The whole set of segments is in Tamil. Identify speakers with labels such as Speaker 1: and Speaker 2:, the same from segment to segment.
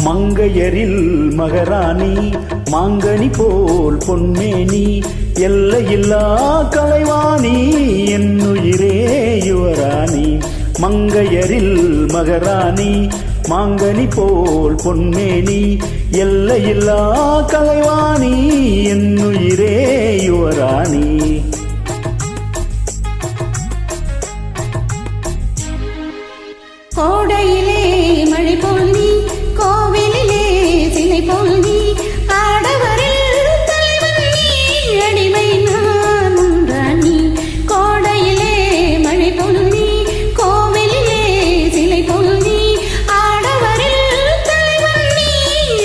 Speaker 1: மங்கையரில் மகராணி மாங்கனி போல் பொன்மேனி எல்லையில்லா கலைவாணி என்னுயிரே யுவராணி. மங்கையரில் மகராணி மாங்கனி போல் பொன்மேனி எல்லையில்லா கலைவாணி என்னுயிரே யுவராணி.
Speaker 2: கோடையிலே மழை போல் நீ, கோவிலிலே சிலை போல் நீ, ஆடவரில் தலைவன் நீ, அடிமை நான் ராணி. கோடையிலே மழை போல் நீ, கோவிலிலே சிலை போல் நீ, ஆடவரில் தலைவன் நீ,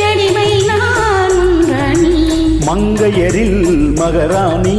Speaker 2: அடிமை நான் ராணி.
Speaker 1: மங்கையரில் மகராணி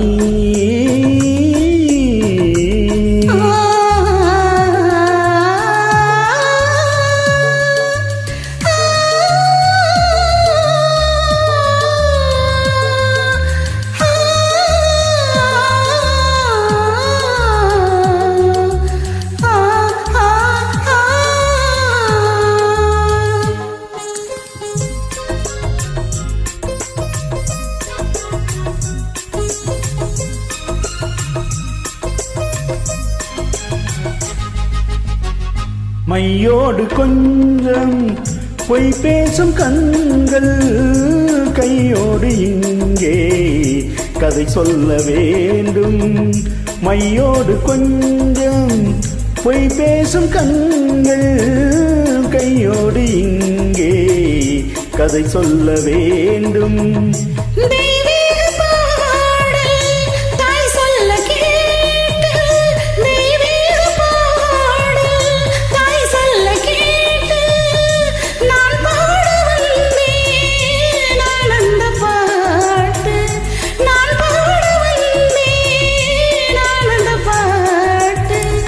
Speaker 1: மையோடு கொஞ்சம் பொய் பேசும் கண்கள் கையோடு இங்கே கதை சொல்ல வேண்டும். மையோடு கொஞ்சம் பொய் பேசும் கண்கள் கையோடு இங்கே கதை சொல்ல வேண்டும்.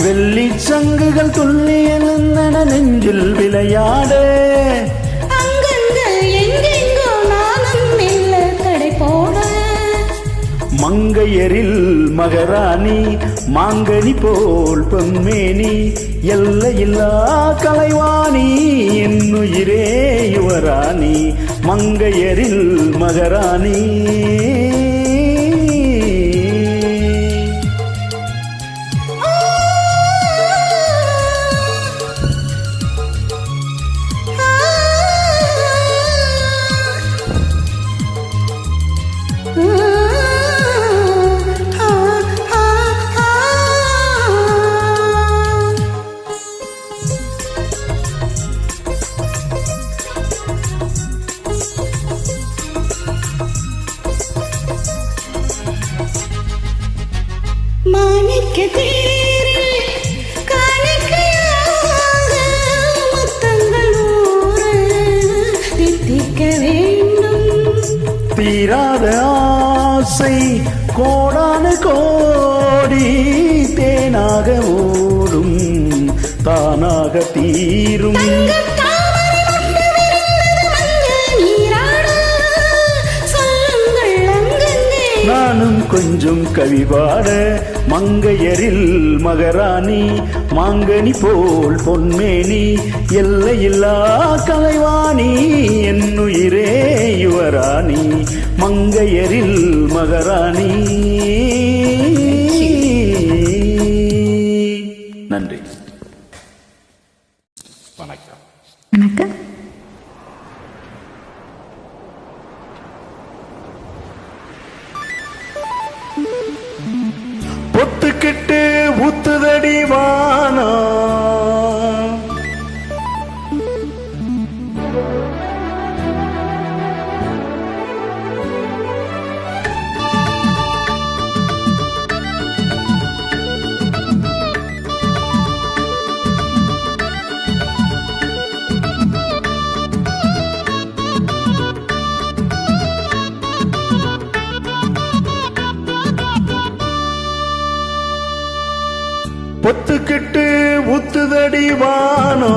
Speaker 1: வெள்ளி சங்குகள் துள்ளி எழுந்தன நெஞ்சில் விளையாட,
Speaker 2: அங்கங்கள் எங்கெங்கோ நானும் மெல்ல தடை போட.
Speaker 1: மங்கையரில் மகராணி மாங்கனி போல் பொன்மேனி எல்லையில்லா கலைவாணி என்னுயிரே யுவராணி. மங்கையரில் மகராணி
Speaker 2: மாணிக்க தேரில் காணிக்கையாக முத்தங்கள் 100 தித்திக்க வேண்டும்.
Speaker 1: தீராத ஆசை கோடான கோடி தேனாக ஓடும் தானாக தீரும். நானும் கொஞ்சம் கவிபாட மங்கையரில் மகராணி மாங்கனி போல் பொன்மேனி எல்லையில்லா கலைவாணி என்னுயிரே யுவராணி. மங்கையரில் மகராணி. நன்றி, வணக்கம்.
Speaker 3: வணக்கம்.
Speaker 1: பொத்துக்கிட்டு ஊத்துதடி வானா, பொத்துக்கிட்டு ஊத்துதடி வானோ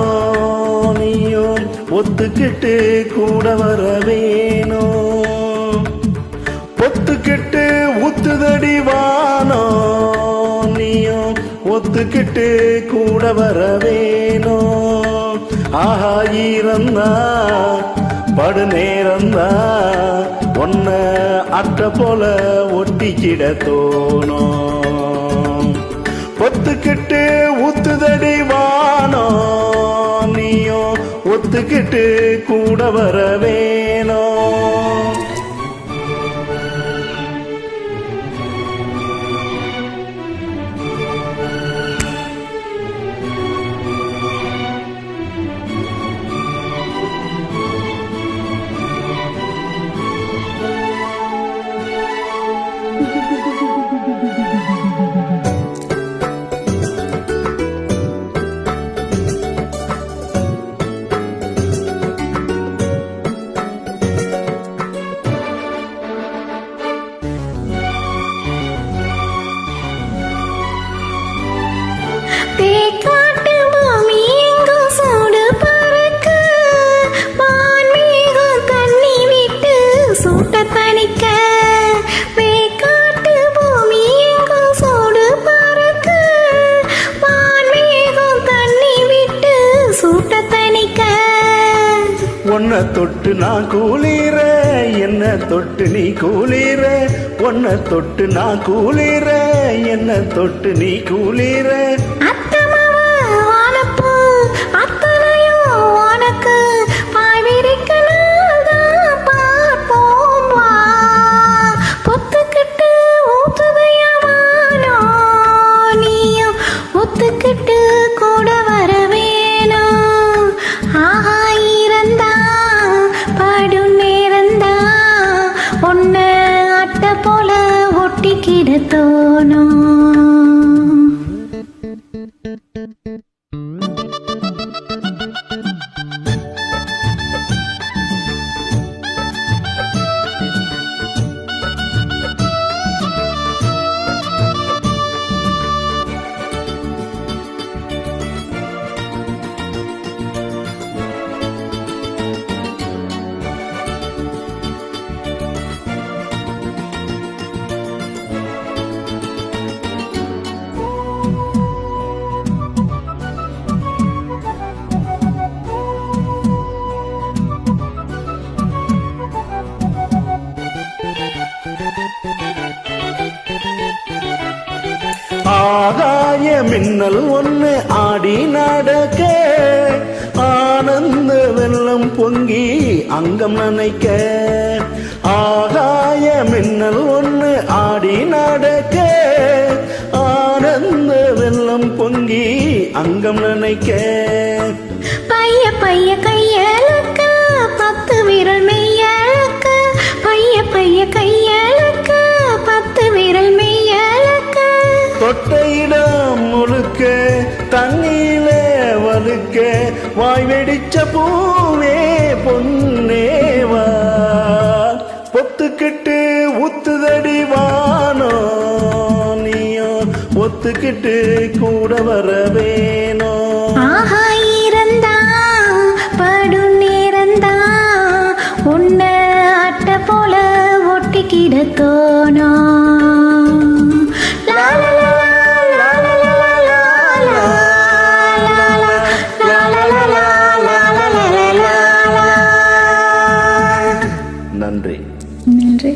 Speaker 1: நீயும் ஒத்துக்கிட்டு கூட வர வேணும். பொத்துக்கிட்டு ஊத்துதடி வானோ நீயும் ஒத்துக்கிட்டு கூட வர வேணும். ஆஹா ஈரந்தா படு நேரந்தா ஒன்ன அட்ட போல ஒட்டிக்கிட தோணும். ஒத்துக்கிட்டு ஊத்துதடி வானோ நீயும் ஒத்துக்கிட்டு கூட வர வேணும். ஒன்ன தொட்டு நான் கூலிற என்ன தொட்டு நீ கூலிற. ஒன்ன தொட்டு நான் கூலிற என்ன தொட்டு நீ கூலிற.
Speaker 2: ஒத்துக்கிட்டு கூட வர வேணும். ஆஹா ஈரந்தா படு நேரந்தா ஒன்ன அட்ட போல ஒட்டிக்கிட தோணும்.
Speaker 1: ஆகாய மின்னல் ஒன்று ஆடி நடக்க ஆனந்த வெள்ளம் பொங்கி அங்கம் நனைக்க. ஆகாய மின்னல் ஒன்று ஆடி நடக்க ஆனந்த வெள்ளம் பொங்கி அங்கம் நனைக்க.
Speaker 2: பைய பைய கையளக்க 10 விரல் மெய்யளக்க. பைய பைய கையளக்க 10 விரல் மெய்யளக்க.
Speaker 1: தொட்ட இடம் முழுக்க தண்ணீரே வலுக்க வாய் வெடிச்ச பூவே பொன்னேவா. பொத்துக்கிட்டு ஊத்துதடி வானோ நீயும் ஒத்துக்கிட்டு கூட வர வேணும்.
Speaker 2: ஆஹா ஈரந்தா படு நேரந்தா உன்ன அட்ட போல ஒட்டிக்கிட தோணும்.
Speaker 1: நன்றி.
Speaker 2: நன்றி.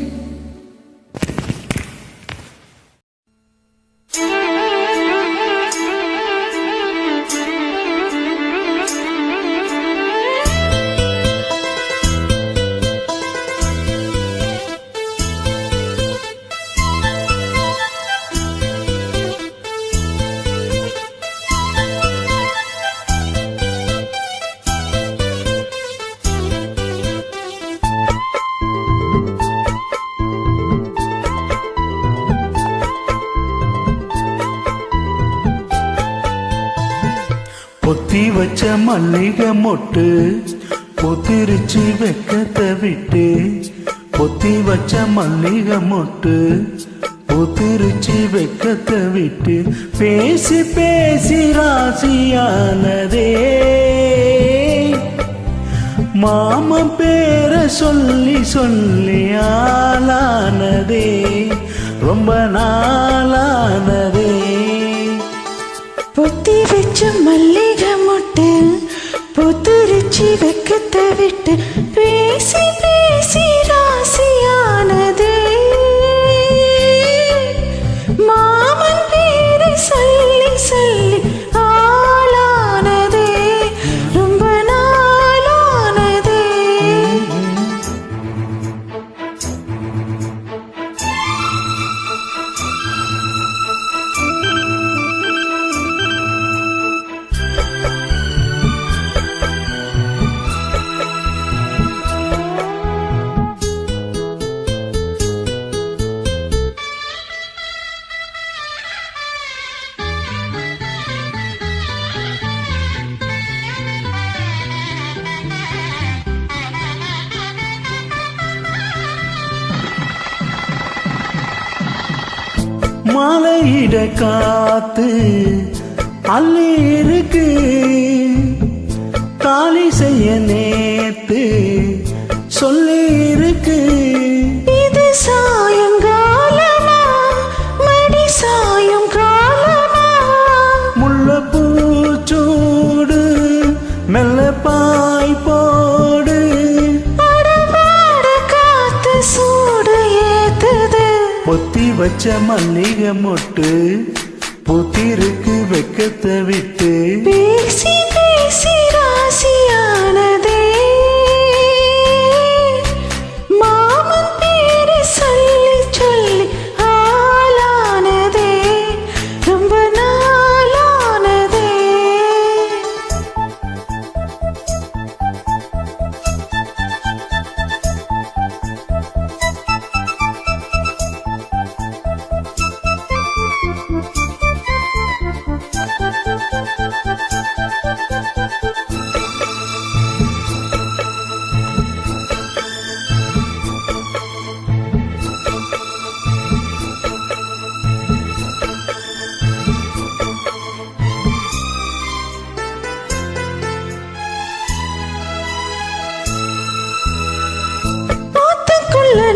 Speaker 1: பொத்தி வச்ச மல்லிகை மொட்டு பொத்திருச்சு வெக்கத்தை விட்டு. பொத்தி வச்ச மல்லிகை மொட்டு பூத்திருச்சி வெக்கத்தை விட்டு பேசி பேசி ராசியானதே மாமன் பேரை சொல்லி சொல்லி ஆளானதே ரொம்ப நாளானதே
Speaker 2: பொத்தி வச்ச மல்லிகை மொட்டு பூத்திருச்சி வெக்கத்தை விட்டு பேசி பேசி ராசியானதே மாமன் பேரை சொல்லி சொல்லி ஆளானதே ரொம்ப நாளானதே
Speaker 1: மலையிட காத்து அள்ளி இருக்கு தாலி செய்ய நேத்து சொல்லி இருக்கு
Speaker 2: இது சாயங்காலமா மடி சாயும் காலமா
Speaker 1: முல்லைப்பூச்சூடு மெல்ல பாய் போடு
Speaker 2: அடவாட காத்து சூடு ஏத்துது
Speaker 1: பொத்தி வச்ச மல்லிகை மொட்டு பூத்திருக்கு வெக்கத்தை விட்டு
Speaker 2: பேசி பேசி ராசியானதே மாமன் பேரை சொல்லி சொல்லி ஆளானதே ரொம்ப நாளானதே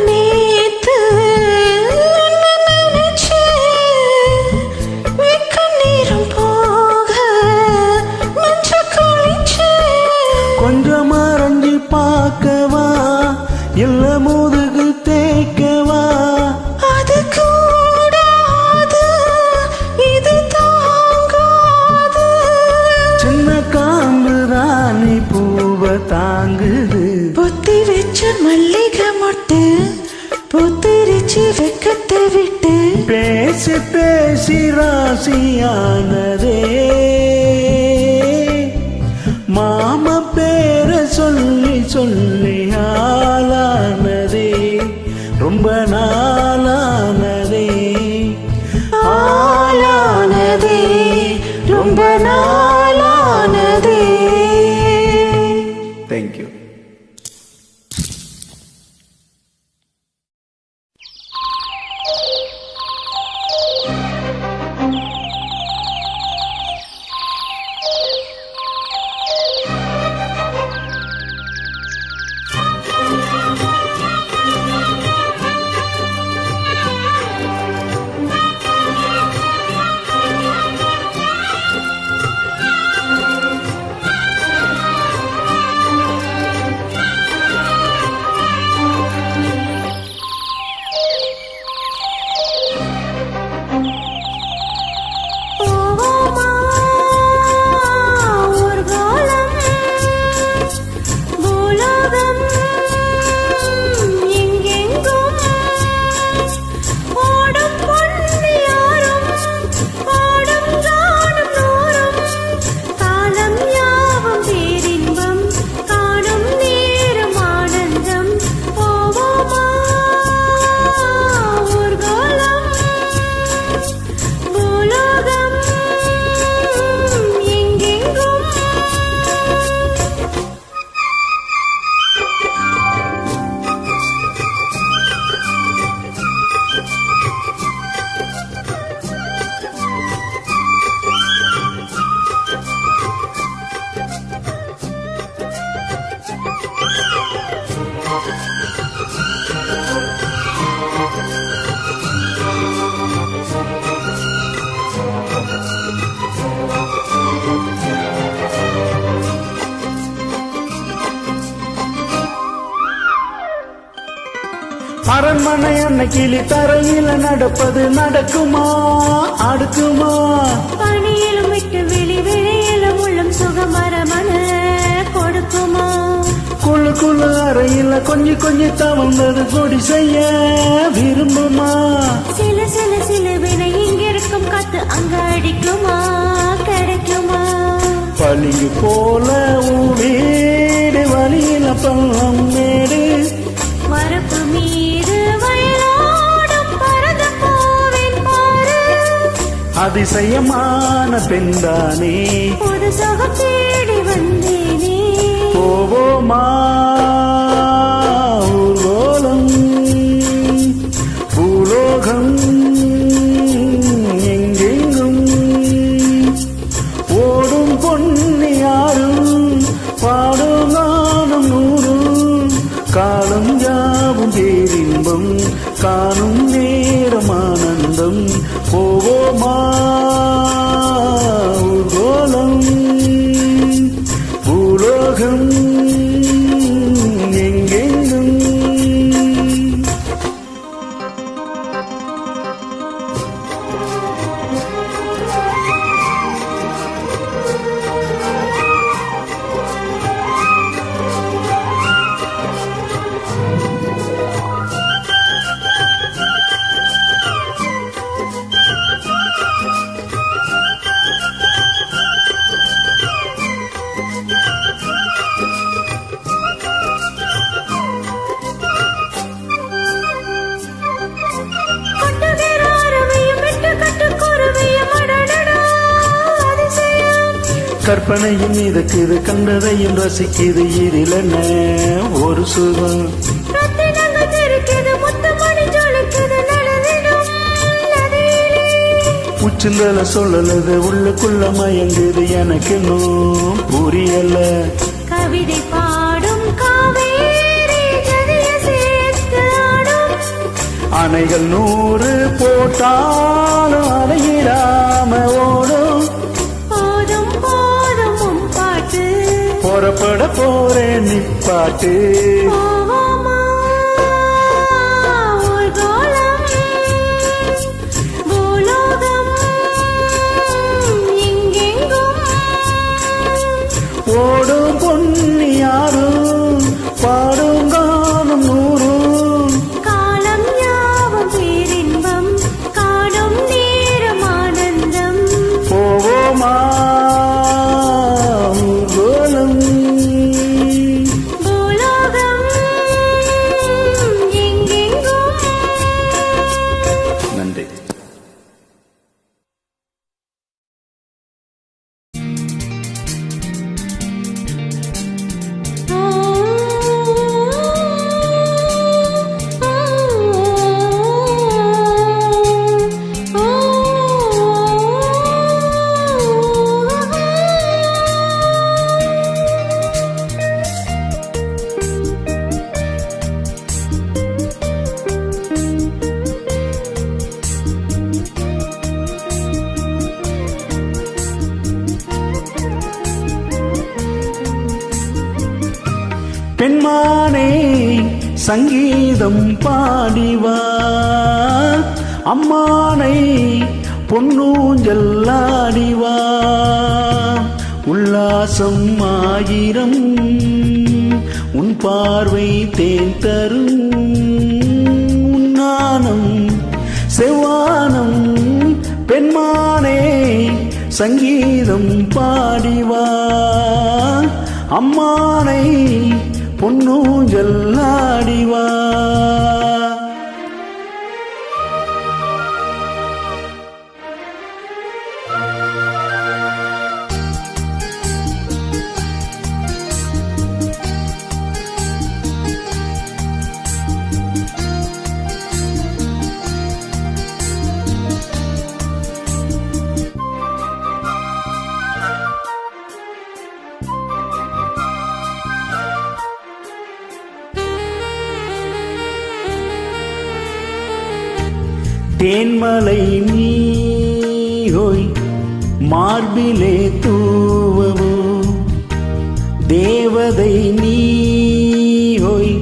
Speaker 2: நேத்து உன்னை நினைச்சேன் வெக்க நேரம் போக மஞ்ச குளிச்சேன்
Speaker 1: கொஞ்சம் மறைஞ்சு பார்க்கவா இல்ல முதுகு தேய்க்கவா
Speaker 2: அது கூடாது இது தாங்காது
Speaker 1: சின்ன காம்பு ராணி பூவை தாங்குது
Speaker 2: பொத்தி வச்ச மல்லிகை மொட்டு பூத்திருச்சி வெக்கத்தை விட்டு
Speaker 1: பேசி பேசி ராசியானதே மாம பேரை சொல்லி சொல்லி ஆளானதே ரொம்ப நாளானதே
Speaker 2: ஆளானதே ரொம்ப நாளானதே
Speaker 1: தேங்க்யூ. அரண்மனை அன்ன கிளி தரையில நடப்பது நடக்குமா அடுக்குமா
Speaker 2: பணியிலும் விட்டு வெளியிலும் உள்ளம் சுகமரமன கொடுக்குமா
Speaker 1: குழு அறையில கொஞ்சி தவழ்ந்தது கொடி செய்ய விரும்புமா
Speaker 2: சில வினை இங்கிருக்கும் காத்து அங்க அடிக்குமா கிடைக்குமா
Speaker 1: பளிங்கு போல வீடு வழியில பள்ளம் மேடு
Speaker 2: மரப்பு மீது வயலோடும் பரத பூவின் பாரு
Speaker 1: அதிசயமான பெண்தானே
Speaker 2: புது சுகம் தேடி வந்தேனே
Speaker 1: போவோமா ஊர்வலம் பூலோகம் எங்கெங்கும் ஓடும் பொன்னியாரும் பாடும் நானும் நூறும் காலம் யாவும் பேரின்பம் காணும் நேரம் ஆனந்தம் போவோமா ஊர்வலம் பூலோகம் எங்கெங்கும் கற்பனையும் மிதக்குது கண்டதையும் ரசிக்குது இதிலென்ன ஒரு சுகம் உச்சிந்தல சொல்லலது உள்ளுக்குள்ள மயங்குது எனக்கு இன்னும் புரியல
Speaker 2: கவிதை பாடும் காவேரி ஜதிய சேர்த்து ஆடும்
Speaker 1: அணைகள் 100 போட்டாலும் அணையிடாம ஓடும் புறப்பட போறேன் நிப்பாட்டு
Speaker 2: போவோமா ஊர்வலம் பூலோகம் எங்கெங்கும்
Speaker 1: ஓடும் பொன்னியாரும் பாடும் காணும் நூறும்
Speaker 2: காலம் யாவும் பேரின்பம் காணும் நேரம் ஆனந்தம்
Speaker 1: போவோமா ஊர்வலம்
Speaker 2: பூலோகம் எங்கெங்கும்.
Speaker 1: நன்றி. பெண்மானே சங்கீதம் பாடிவா அம்மானை பொன்னூஞ்சல்லாடிவா உல்லாசம் 1000 உன் பார்வை தேன் தரும் உன்னானம் செவ்வானம் பெண்மானே சங்கீதம் பாடிவா அம்மானை பொன்னூஞ்சல்லாடிவா தேன்மலை நீஹோய் மார்பிலே தூவவோ தேவதை நீஹோய்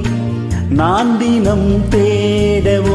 Speaker 1: நான் தினம் தேடவோ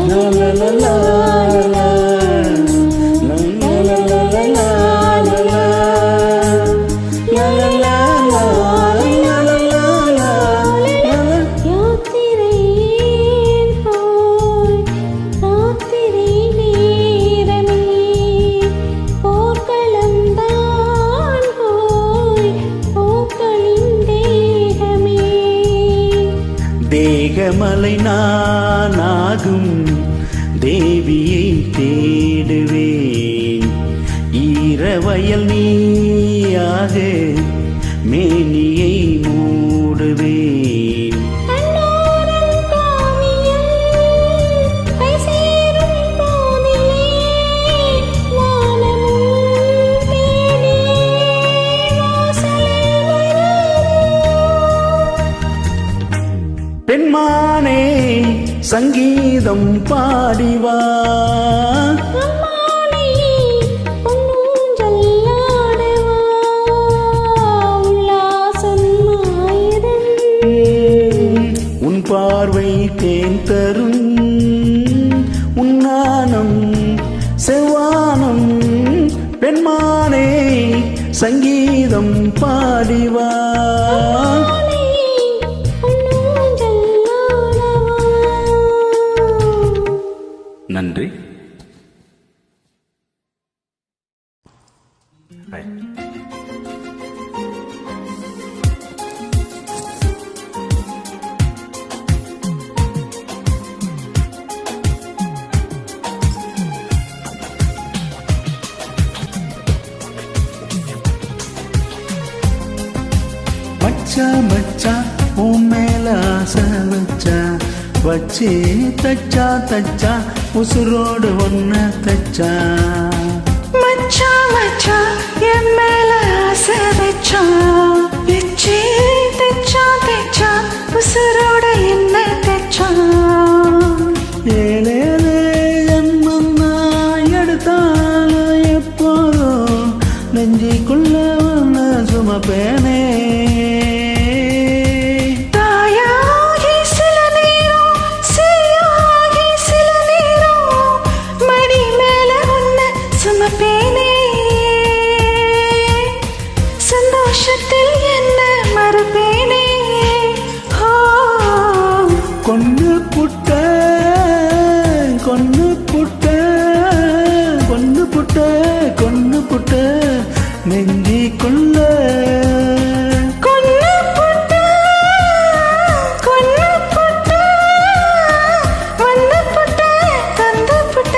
Speaker 1: லா லா லா லா லா. லா லா லா லா லா லா லா. லா லா லா லா லா லா லா லா.
Speaker 2: யாத்திரை போய் ராத்திரி நேரமே போர்க்களம்தான் போய் போக்களின் தேகமே
Speaker 1: தேகமலை நானாகும் தேவியை தேடுவேன் ஈரவயல் நீயாக மேனியை மூடுவேன்
Speaker 2: அன்னோரம் காவியம் கை சேரும் போதிலே வானமும் தேடி வாசலில் வரும்
Speaker 1: பெண்மானே சங்கீதம் பாடிவா
Speaker 2: அம்மானை பொன்னூஞ்சல் ஆடவா உல்லாசம் ஆயிரம்
Speaker 1: உன் பார்வை தேன் தரும் உன்னானம் செவ்வானம் பெண்மானே சங்கீதம் பாடிவா
Speaker 2: அம்மானை பொன்னூஞ்சல் ஆடவா
Speaker 1: நன்றி. மச்சா மச்சா உன் மேல ஆசை வச்சா வச்சு தச்சா தச்சா உசுரோடு ஒன்ன தச்சா
Speaker 2: மச்சா மச்சா என் மேல ஆசை வச்சா வச்சு தைச்சா தைச்சா உசுரோட என்ன தைச்சா
Speaker 1: ஏழேழே ஜன்மம் நான் எடுத்தாலும் எப்போதும் நெஞ்சிக்குள்ள ஒன்று சுமப்பேனே
Speaker 2: தாயாகி சில நேரம் சீயாகி சில நேரம் மடி மேல உன்னை சுமப்பேனே சந்தோஷத்தில் என்ன மறுப்பேனே ஓ
Speaker 1: கொன்னு புட்ட கொன்னு புட்ட கொன்னு புட்ட கொன்னு புட்ட நெஞ்சிக்குள்ள
Speaker 2: கொன்னு புட்ட வந்து புட்ட தந்து புட்ட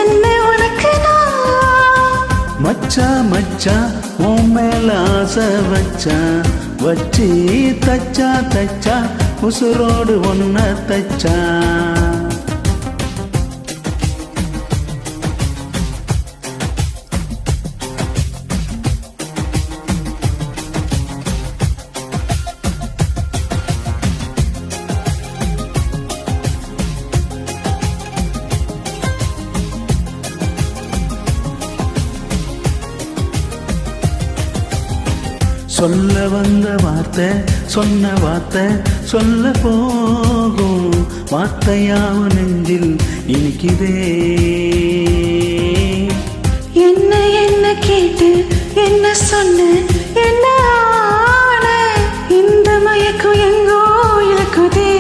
Speaker 2: என்ன உனக்கு நான்
Speaker 1: மச்சா மச்சா உன் மேல ஆசை வச்சா வச்சு தச்சா தச்சா உசுரோடு ஒன்ன தச்சா சொல்ல வந்த வார்த்தை சொன்ன வார்த்தை சொல்ல போகும் வார்த்தையாவும் நெஞ்சில் இனிக்குதே
Speaker 2: என்ன என்ன கேட்டு என்ன சொன்ன என்ன ஆன இந்த மயக்கம் எங்கோ இழக்குதே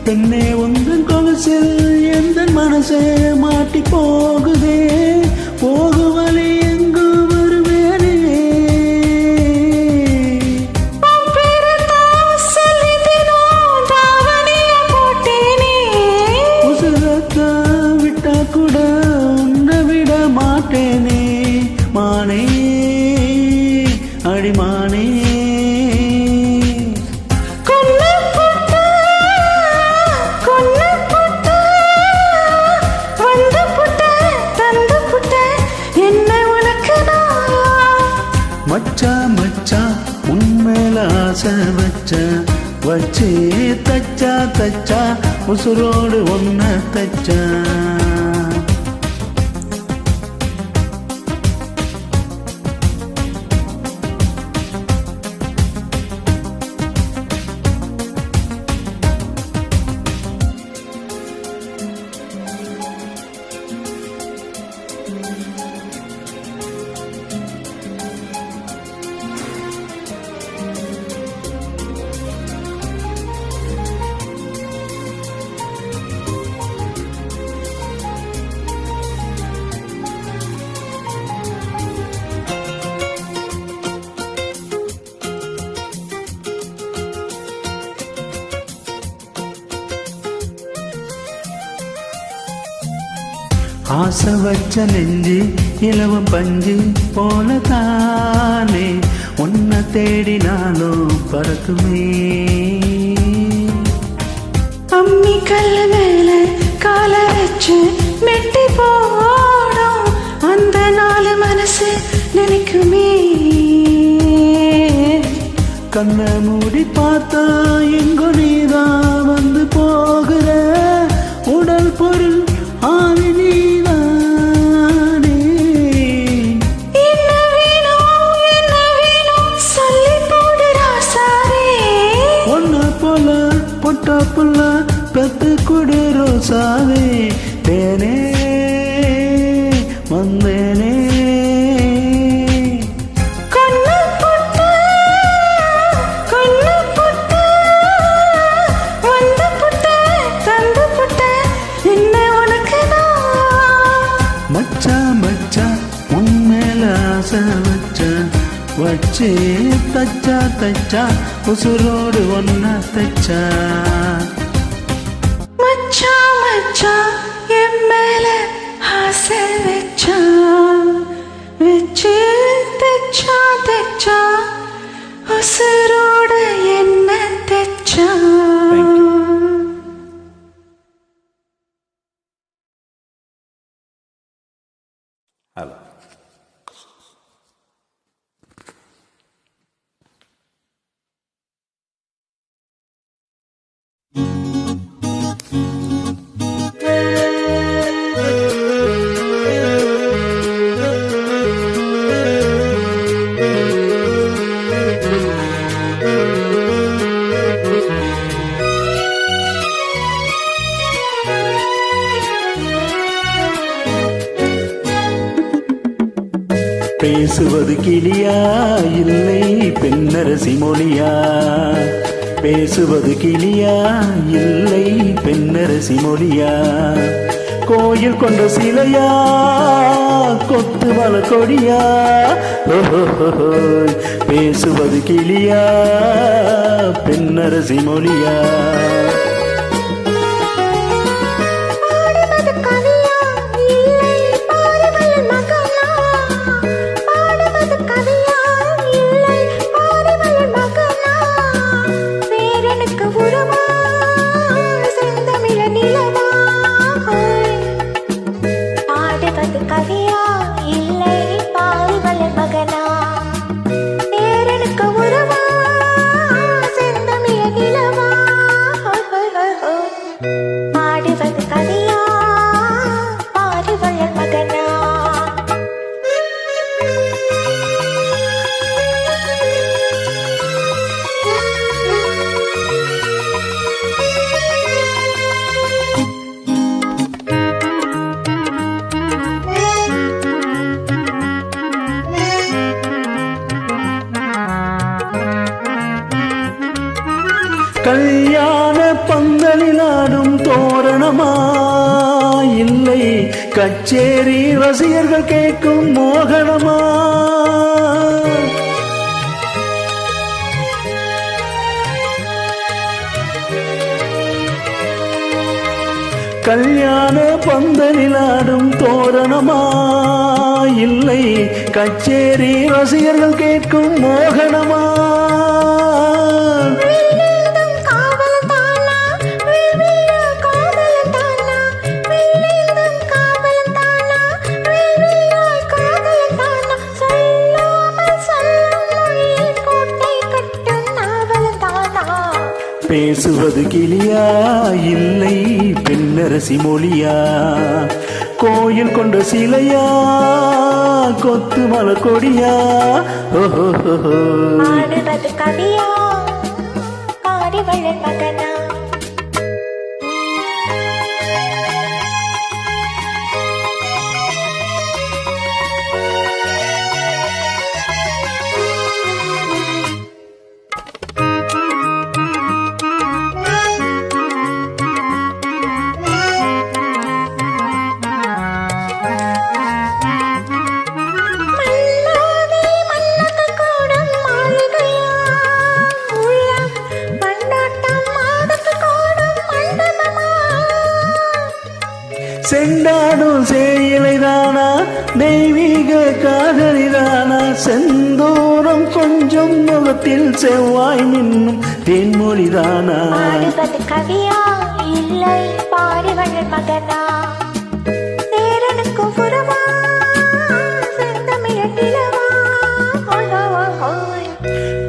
Speaker 1: பெண்ணே உந்தன் கொலுசில் எந்த மனசே மாட்டி போகுதே போகு வழி எங்கு வருவேனே
Speaker 2: உன் பேரத்தான் சொல்லி தினம் தாவணிய போட்டேனே
Speaker 1: உசுரத்தா விட்டா கூட உன்னை விட மாட்டேனே மானே அடிமானே
Speaker 2: கொன்னு புட்ட வந்து புட்ட தந்து புட்ட என்ன உனக்கு நான்
Speaker 1: மச்சா மச்சா உன் மேல ஆசை வச்சா வச்சு தச்சா தச்சா உசுரோடு ஒன்ன தச்சா ஆசை வச்ச நெஞ்சு இலவம் பஞ்சு போலதானே உன்னை தேடினாலும் பறக்குமே.
Speaker 2: அம்மி கல்லு மேல கால வச்சு மெட்டி போடும் அந்த நாலு மனசு நினைக்குமே.
Speaker 1: கண்ணை மூடி பார்த்தா எங்கோ நீதான் வந்து போகிற உடல் பொருள் ஆவி நீதானே.
Speaker 2: என்ன வேணும் சொல்லி போடுறா சாரே.
Speaker 1: ஒன்ன போல பொட்டா புள்ள பெத்து கொடு ரோசாவே. தேனே வந்தேனே வச்சே தச்சா தச்சா உசுரோடு ஒன்ன தச்சா.
Speaker 2: மச்சா மச்சா என் மேல ஆசை வச்சா வச்சு தச்சா தச்சா உசுரோடு என்ன தச்சா.
Speaker 1: ஹலோ. பேசுவது கிளியா இல்லை பெண்ணரசி மொழியா. பேசுவது கிளியா இல்லை பெண்ணரசி மொழியா. கோயில் கொண்ட சிலையா கொத்து மல கொடியா. பேசுவது கிளியா பெண்ணரசி மொழியா. கல்யாண பந்தலில் ஆடும் தோரணமா இல்லை கச்சேரி ரசிகர்கள் கேட்கும் மோகனமா. கல்யாண பந்தலில் ஆடும் தோரணமா இல்லை கச்சேரி ரசிகர்கள் கேட்கும் மோகனமா. பேசுவது கிளியா இல்லை பெண்ணரசி மொழியா. கோயில் கொண்ட சிலையா கொத்து மல கொடியா.
Speaker 2: கவியா பாரிவள்ளல் மகனா.
Speaker 1: அதிக காதலிதானா செந்தூரம் கொஞ்சம் முகத்தில் செவ்வாய் மின்னும் தேன்மொழிதானா
Speaker 3: பாடுவது கவியா இல்லை பாடுவள் மகனா தேரனுக்கும் புறவா செந்தமிழ் நிலவா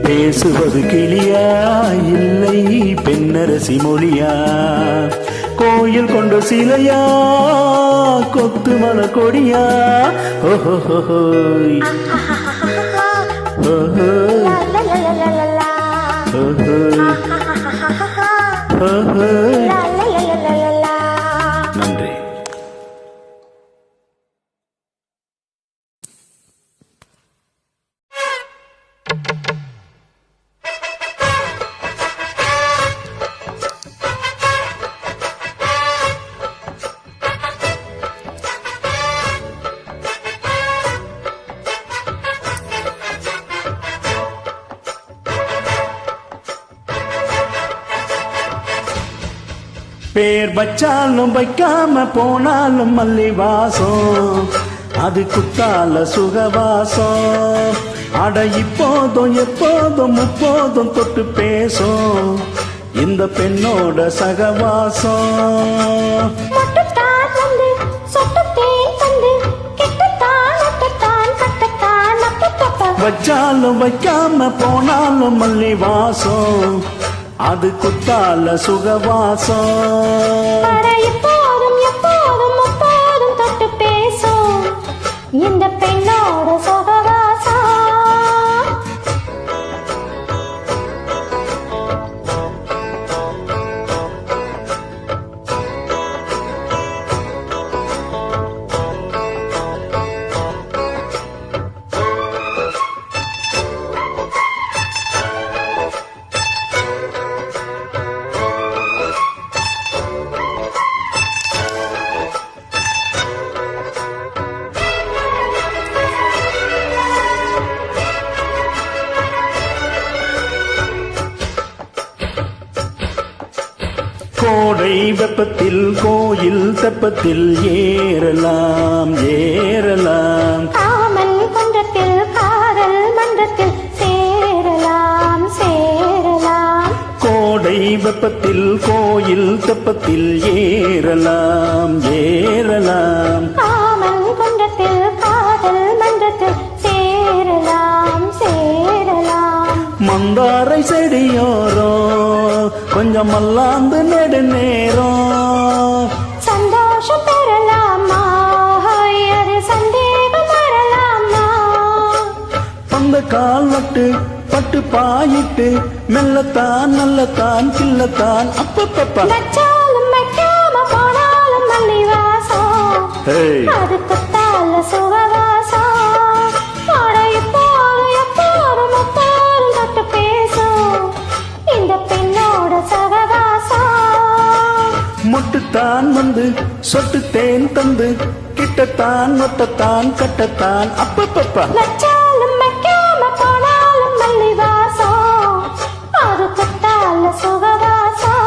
Speaker 1: பேசுவது கிளியா இல்லை பெண்ணரசி மொழியா கோயில் கொண்ட சிலையா கொத்து மல கொடியா ஓஹோஹோய் ஓஹோய் ஓஹோய் ஓஹோய் நன்றி. பேர் வச்சாலும் வைக்காம போனாலும் மல்லி வாசம் அது குத்தால சுகவாசம் அட இப்போதும் எப்போதும் முப்போதும் தொட்டு பேசும் இந்த பெண்ணோட சகவாசம் வச்சாலும் வைக்காம போனாலும் மல்லி வாசம் அது குத்தால சுகவாசம்
Speaker 3: எப்போதும் எப்போதும் எப்போதும் தொட்டு பேசும் இந்த பெண்ணோட சுகவாசம்
Speaker 1: கோடை வெப்பத்தில் கோயில் தெப்பத்தில் ஏறலாம் ஏறலாம்
Speaker 3: காமன் குன்றத்தில் காதல் மன்றத்தில் சேரலாம் சேரலாம்
Speaker 1: கோடை வெப்பத்தில் கோயில் தெப்பத்தில் ஏறலாம் ஏறலாம்
Speaker 3: காமன் குன்றத்தில் காதல் மன்றத்தில் சேரலாம் சேரலாம்
Speaker 1: மந்தாரை செடியோரோ கொஞ்சம் மல்லாந்து நெடு நேரம்
Speaker 3: சந்தோஷம் பெறலாமா அது சந்தேகம் வரலாமா
Speaker 1: அந்த கால் நட்டு பட்டு பாயிட்டு மெல்லத்தான் நல்லத்தான் கில்லத்தான் அப்பப்பப்பா
Speaker 3: வச்சாலும் வைக்காம போனாலும் மல்லி வாசம் அது குத்தால சுகவாசம் எப்போதும் எப்போதும் எப்போதும் தொட்டு பேசும் இந்த பெண்ணோட சகவாசம்
Speaker 1: மொட்டுத்தான் வந்து சொட்டு தேன் தந்து கிட்டத்தான் மொட்டத்தான் கட்டத்தான் அப்பப்பப்பா
Speaker 3: வச்சாலும் வைக்காம போனாலும் மல்லி வாசம் அது குத்தால சுகவாசம்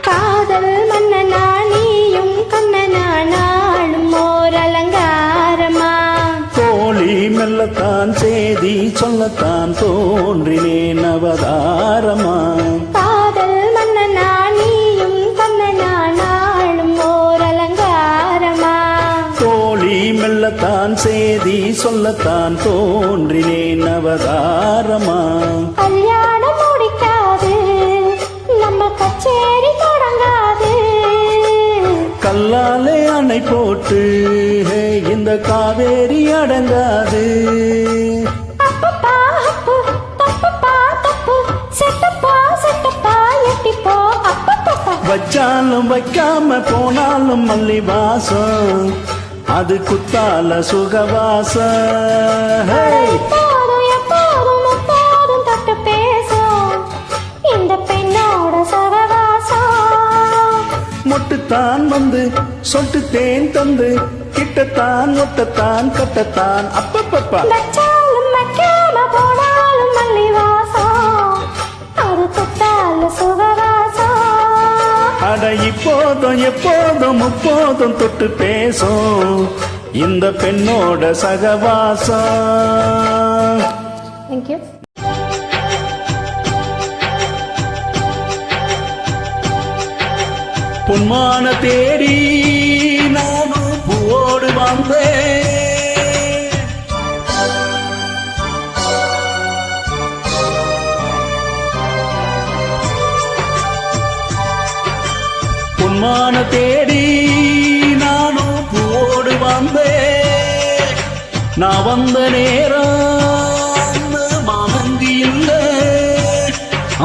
Speaker 3: காதல் மன்னனா நீயும் கண்ணனா நாளும் ஓர் அலங்காரமா
Speaker 1: தோழி மெல்லத்தான் செய்தி சொல்லத்தான் தோன்றினேன் அவதாரமா
Speaker 3: காதல் மன்னனா நீயும் கண்ணனா நாளும் ஓர் அலங்காரமா
Speaker 1: தோழி மெல்லத்தான் செய்தி சொல்லத்தான் தோன்றினேன் அவதாரமா
Speaker 3: கல்யாணம் முடிக்காது நம்ம கச்சேரி தொடங்காது
Speaker 1: கல்லாலே அணை போட்டு இந்த காவேரி அடங்காது
Speaker 3: அப்பப்பா அப்பு தப்புப்பா தப்பு செட்டப்பா செட்டப்பா எட்டிப்போ அப்பப்பா
Speaker 1: வச்சாலும் வைக்காம போனாலும் மல்லி வாசம் அது குத்தால சுகவாசம்.
Speaker 3: எப்போதும் எப்போதும் எப்போதும் தொட்டு பேசும் இந்த பெண்ணோட சகவாசம்.
Speaker 1: மொட்டுத்தான் வந்து சொட்டு தேன் தந்து கிட்டத்தான் ஒட்டத்தான் கட்டத்தான் அப்பப்பப்பா.
Speaker 3: வச்சாலும் வைக்காம போனாலும் மல்லி வாசம் அது குத்தால சுகவாசம்.
Speaker 1: அட இப்போதும் எப்போதும் முப்போதும் தொட்டு பேசும் இந்த பெண்ணோட சகவாசம்.
Speaker 3: தேங்க்யூ.
Speaker 1: பொன்மான தேடி நானும் பூவோடு வந்தேன். பொன்மான தேடி நானும் பூவோடு வந்தேன். நான் வந்த நேரம் மானங்கி இல்லை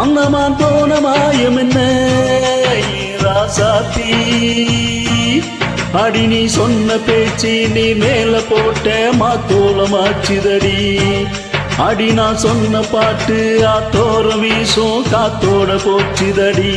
Speaker 1: அந்த மான் போன மாயம் என்ன ராசாத்தி. அடி நீ சொன்ன பேச்சு நீ மேல போட்ட மாத்தோளமாச்சுதடி. அடி நான் சொன்ன பாட்டு ஆத்தோர வீசும் காத்தோட போச்சுதடி.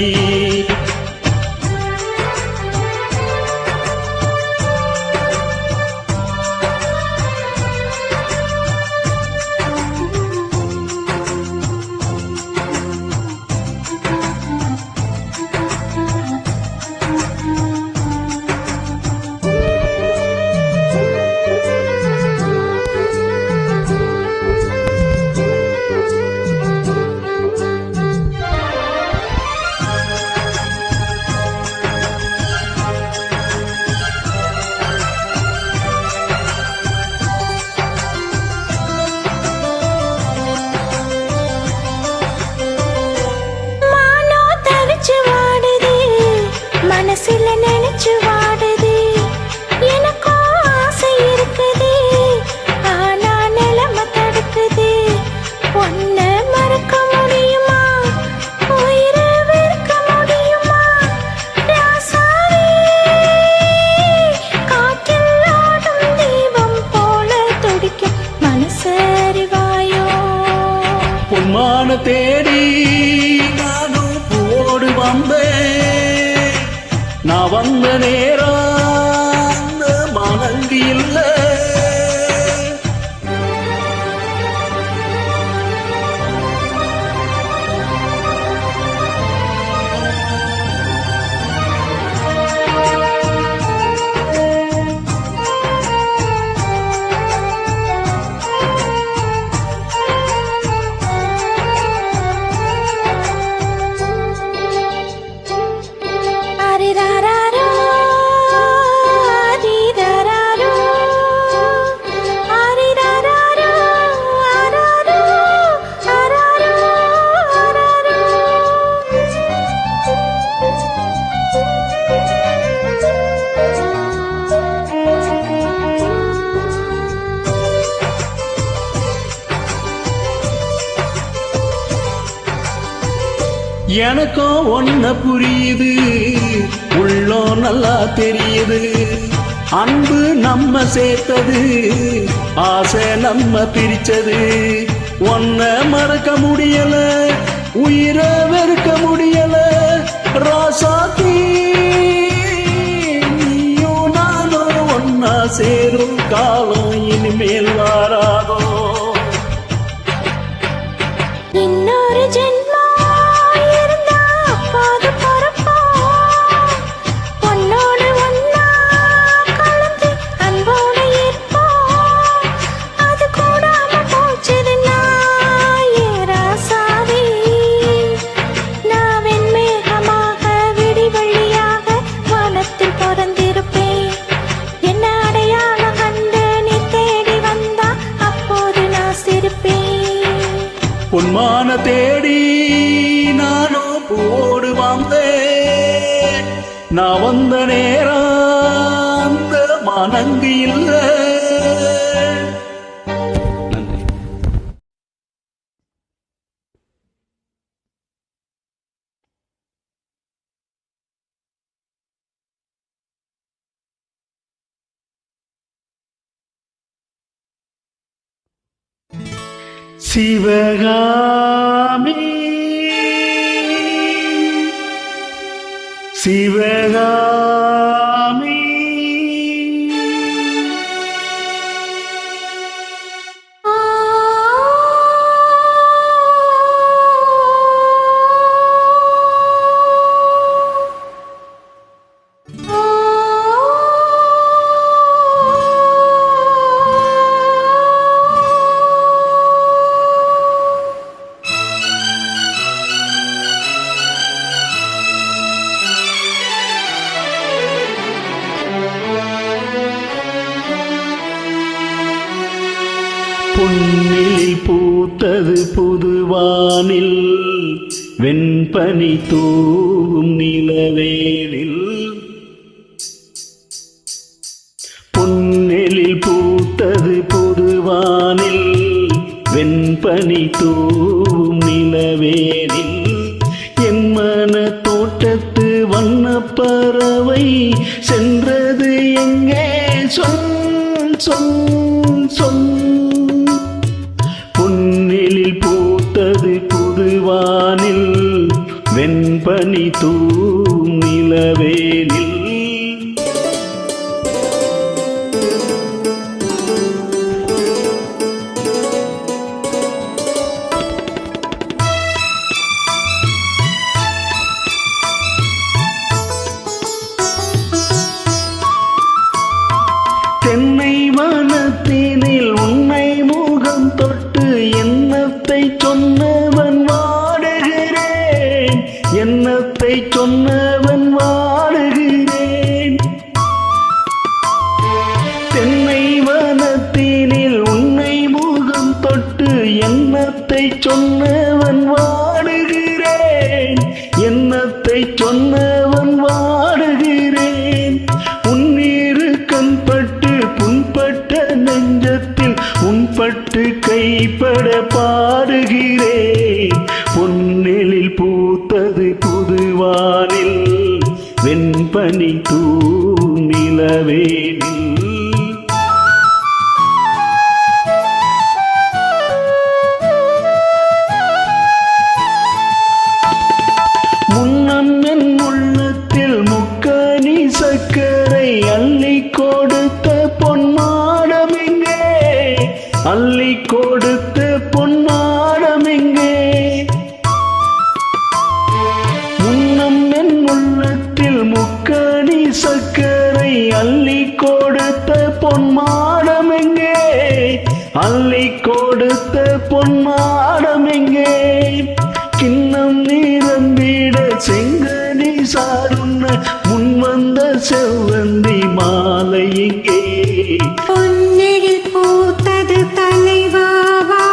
Speaker 3: மனசுல நினைச்சு வாடுது எனக்கும் ஆசை இருக்குது ஆனா நிலைமை தடுக்குது. ஒன்ன மறக்க முடியுமா உயிரை வெறுக்க முடியுமா ராசாவே. காற்றில் ஆடும் தீபம் போல துடிக்கும் மனசறிவாயோ.
Speaker 1: பொன்மான தேடி நானும் பூவோடு வந்தேன். நான் வந்த நேரம் மானங்கி இல்லை. எனக்கும் ஒன்ன புரியுது உள்ளம் நல்லா தெரியுது. அன்பு நம்ம சேர்த்தது ஆசை நம்ம பிரிச்சது. ஒன்ன மறக்க முடியல உயிரை வெறுக்க முடியல ராசாத்தி. நீயும் நானும் ஒன்னா சேரும் காலம் இனிமேல் வாராதோ.
Speaker 3: இன்னொரு ஜென்மம் இருந்தா அப்போது பிறப்போம். பொன்னோடு ஒன்னா கலந்து அன்போடு இருப்போம். அது கூடாம போச்சுதுன்னா ராசாவே. நான் வெண்மேகமாக விடிவெள்ளியாக வானத்தில் பிறந்திருப்பேன். என்ன அடையாளம் கண்டு நீ தேடி வந்தா அப்போது நான் சிரிப்பேன்.
Speaker 1: பொன்மான தேடி நானும் பூவோடு வந்தேன். நான் வந்த நேரம் அந்த மானங்கு இல்லை. சிவகாமி சிவகாமி பொன்னில் பூத்தது புதுவானில் வெண்பனி தூவும் நிலவேலில் பொன்னில் பூத்தது புதுவானில் வெண்பனி தூவும் நிலவேலில் என் மன தோட்டத்து வண்ணப்பறவை சென்றது எங்கே சொல் சொல் சொல் பொன்னிலில் பூத்தது புதுவானில் வெண்பனி தூவும் நிலவேலில் தென்னை வனத்தினில் உன்னை முகம் தொட்டு எண்ணத்தை சொன்னவன் வாடுகிறேன் எண்ணத்தை சொன்னவன் வாடுகிறேன் தென்னை வனத்தினில் உன்னை முகம் தொட்டு எண்ணத்தை சொன்னவன் வாடுகிறேன் எண்ணத்தை சொன்னவன் வாடுகிறேன் உன்னிரு கண்பட்டு புண்பட்ட நெஞ்சத்தில் உன்பட்டு கைப்பட பாடுகிறேன் பொன்னெழில் பூத்தது புதுவானில் வெண்பனி தூவும் நிலவேலில் முன்னம் என் உள்ளத்தில் முக்கனி சக்கரை அள்ளி கொடுத்த பொன்மாடம் எங்கே அள்ளி கொடுத்த பொன்மாடம் எங்கே முன்னம் என் உள்ளத்தில் முக்கனி சக்கரை அள்ளி கொடுத்த பொன்மாடம் எங்கே அள்ளி கொடுத்த பொன்மாடம் எங்கே கிண்ணம் நிரம்பிட செங்கனி சாருண்ண முன் வந்த செவ்வந்தி மாலை எங்கே
Speaker 3: பொன்னெழில் பூத்தது தலைவாவா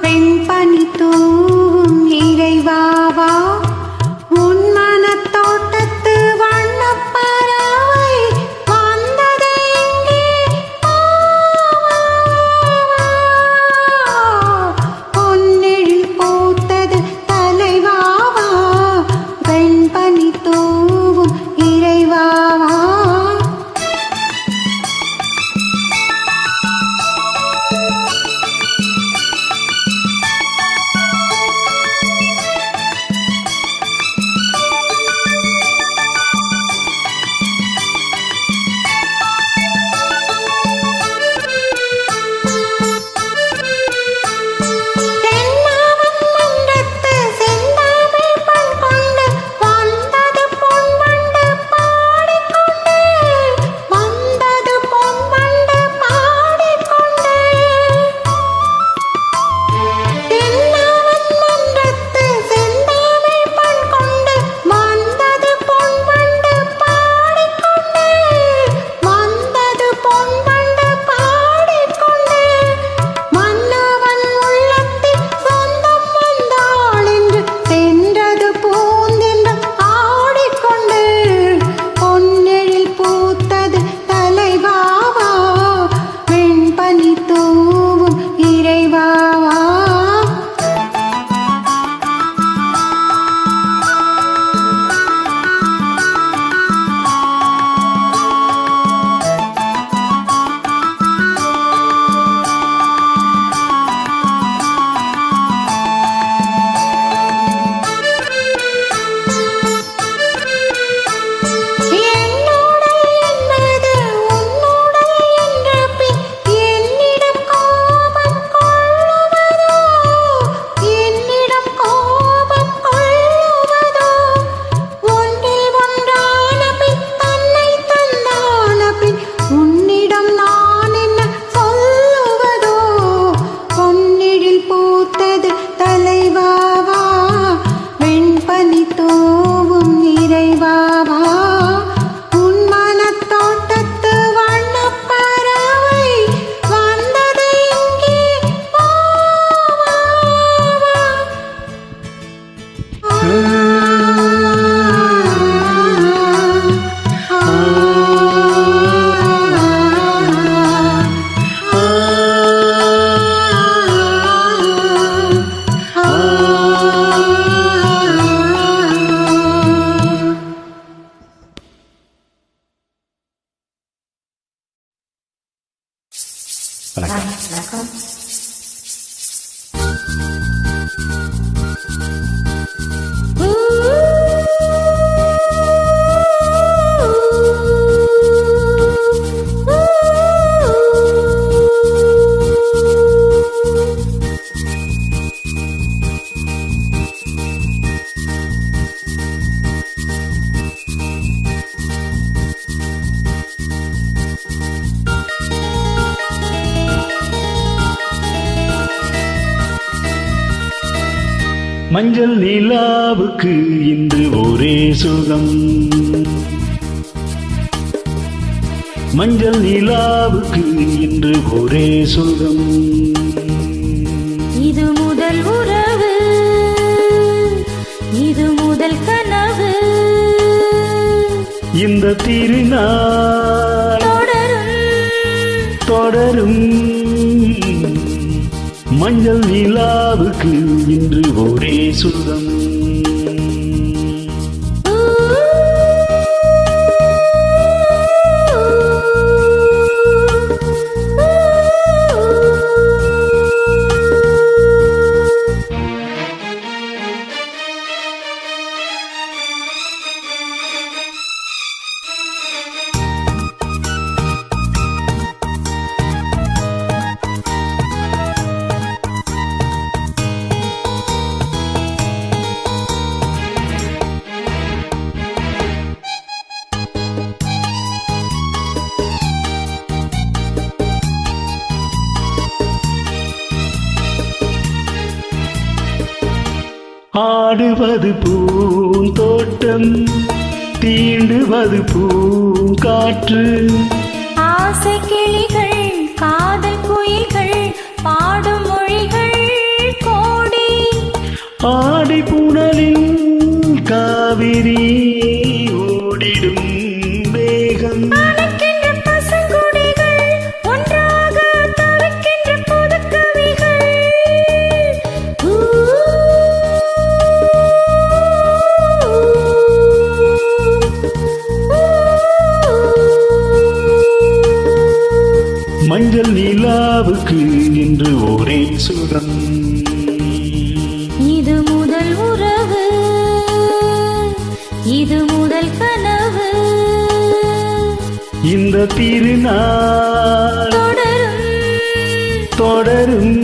Speaker 3: வெண்பனி தூவும் இறைவாவா உன் மனத் தோட்டத்து வண்ணப்பறவை வந்தது எங்கே பொன்னெழில் பூத்தது தலைவாவா வெண்பனி தூவும் இறைவாவா
Speaker 1: வணக்கம். மஞ்சள் நிலாவுக்கு இன்று ஒரே சுகம், மஞ்சள் நிலாவுக்கு இன்று ஒரே சுகம்.
Speaker 2: இது முதல் உறவு, இது முதல் கனவு,
Speaker 1: இந்த திருநாள் தொடரும். மஞ்சள் நிலாவுக்கு இன்று ஒரே சுகம். ஆடுவது பூந்தோட்டம், தீண்டுவது பூங்காற்று.
Speaker 2: ஆசை கிளிகள், காதல் குயில்கள், பாடும் மொழிகள் கோடி.
Speaker 1: ஆடி புனலில் காவிரி ஓடிடும் வேகம்.
Speaker 2: பசங்குடிகள் ஒன்றாக தவிக்கின்ற புதுக்கவிகள்.
Speaker 1: மஞ்சள் நிலாவுக்கு இன்று ஒரே சுகம்.
Speaker 2: இது முதல் உறவு, இது முதல் கனவு,
Speaker 1: இந்த திருநாள் தொடரும்.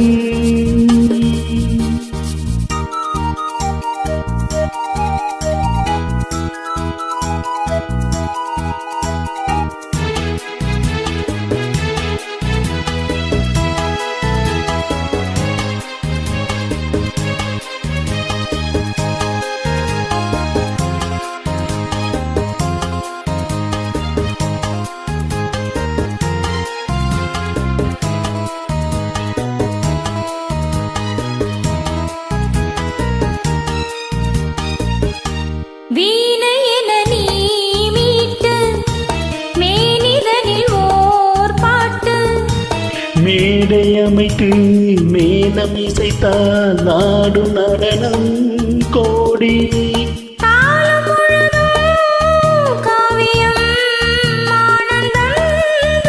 Speaker 2: வீணை என நீ மீட்டு, மேனிதனில் ஓர் பாட்டு.
Speaker 1: மேடை அமைத்து மேனம் இசைத்தால் நாடும் நடனம் கோடி.
Speaker 2: காலம் முழுதும் காவியம், ஆனந்தம்,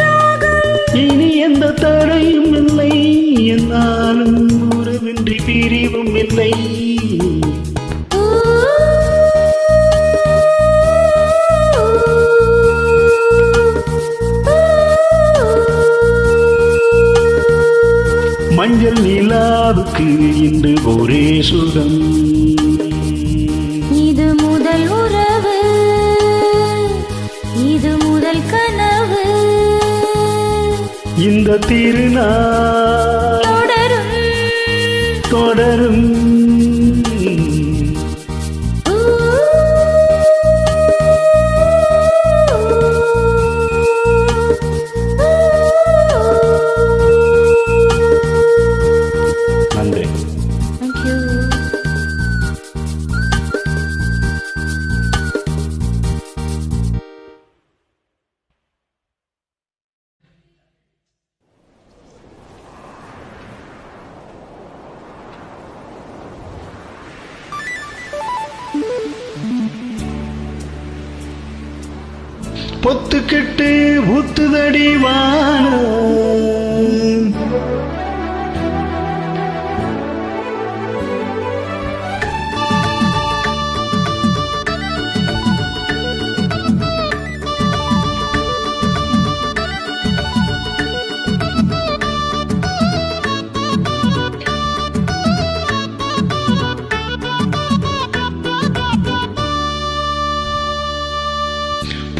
Speaker 2: ராகம்.
Speaker 1: இனி எந்த தடையும் இல்லை, என்னாலும் உறவின்றி பிரிவும் இல்லை. மஞ்சள் நிலாவுக்கு இன்று ஒரே சுகம்.
Speaker 2: இது முதல் உறவு, இது முதல் கனவு,
Speaker 1: இந்த திருநாள் தொடரும். நன்றி.
Speaker 2: Thank you.
Speaker 1: பொத்துக்கிட்டு ஊத்துதடி வானம்,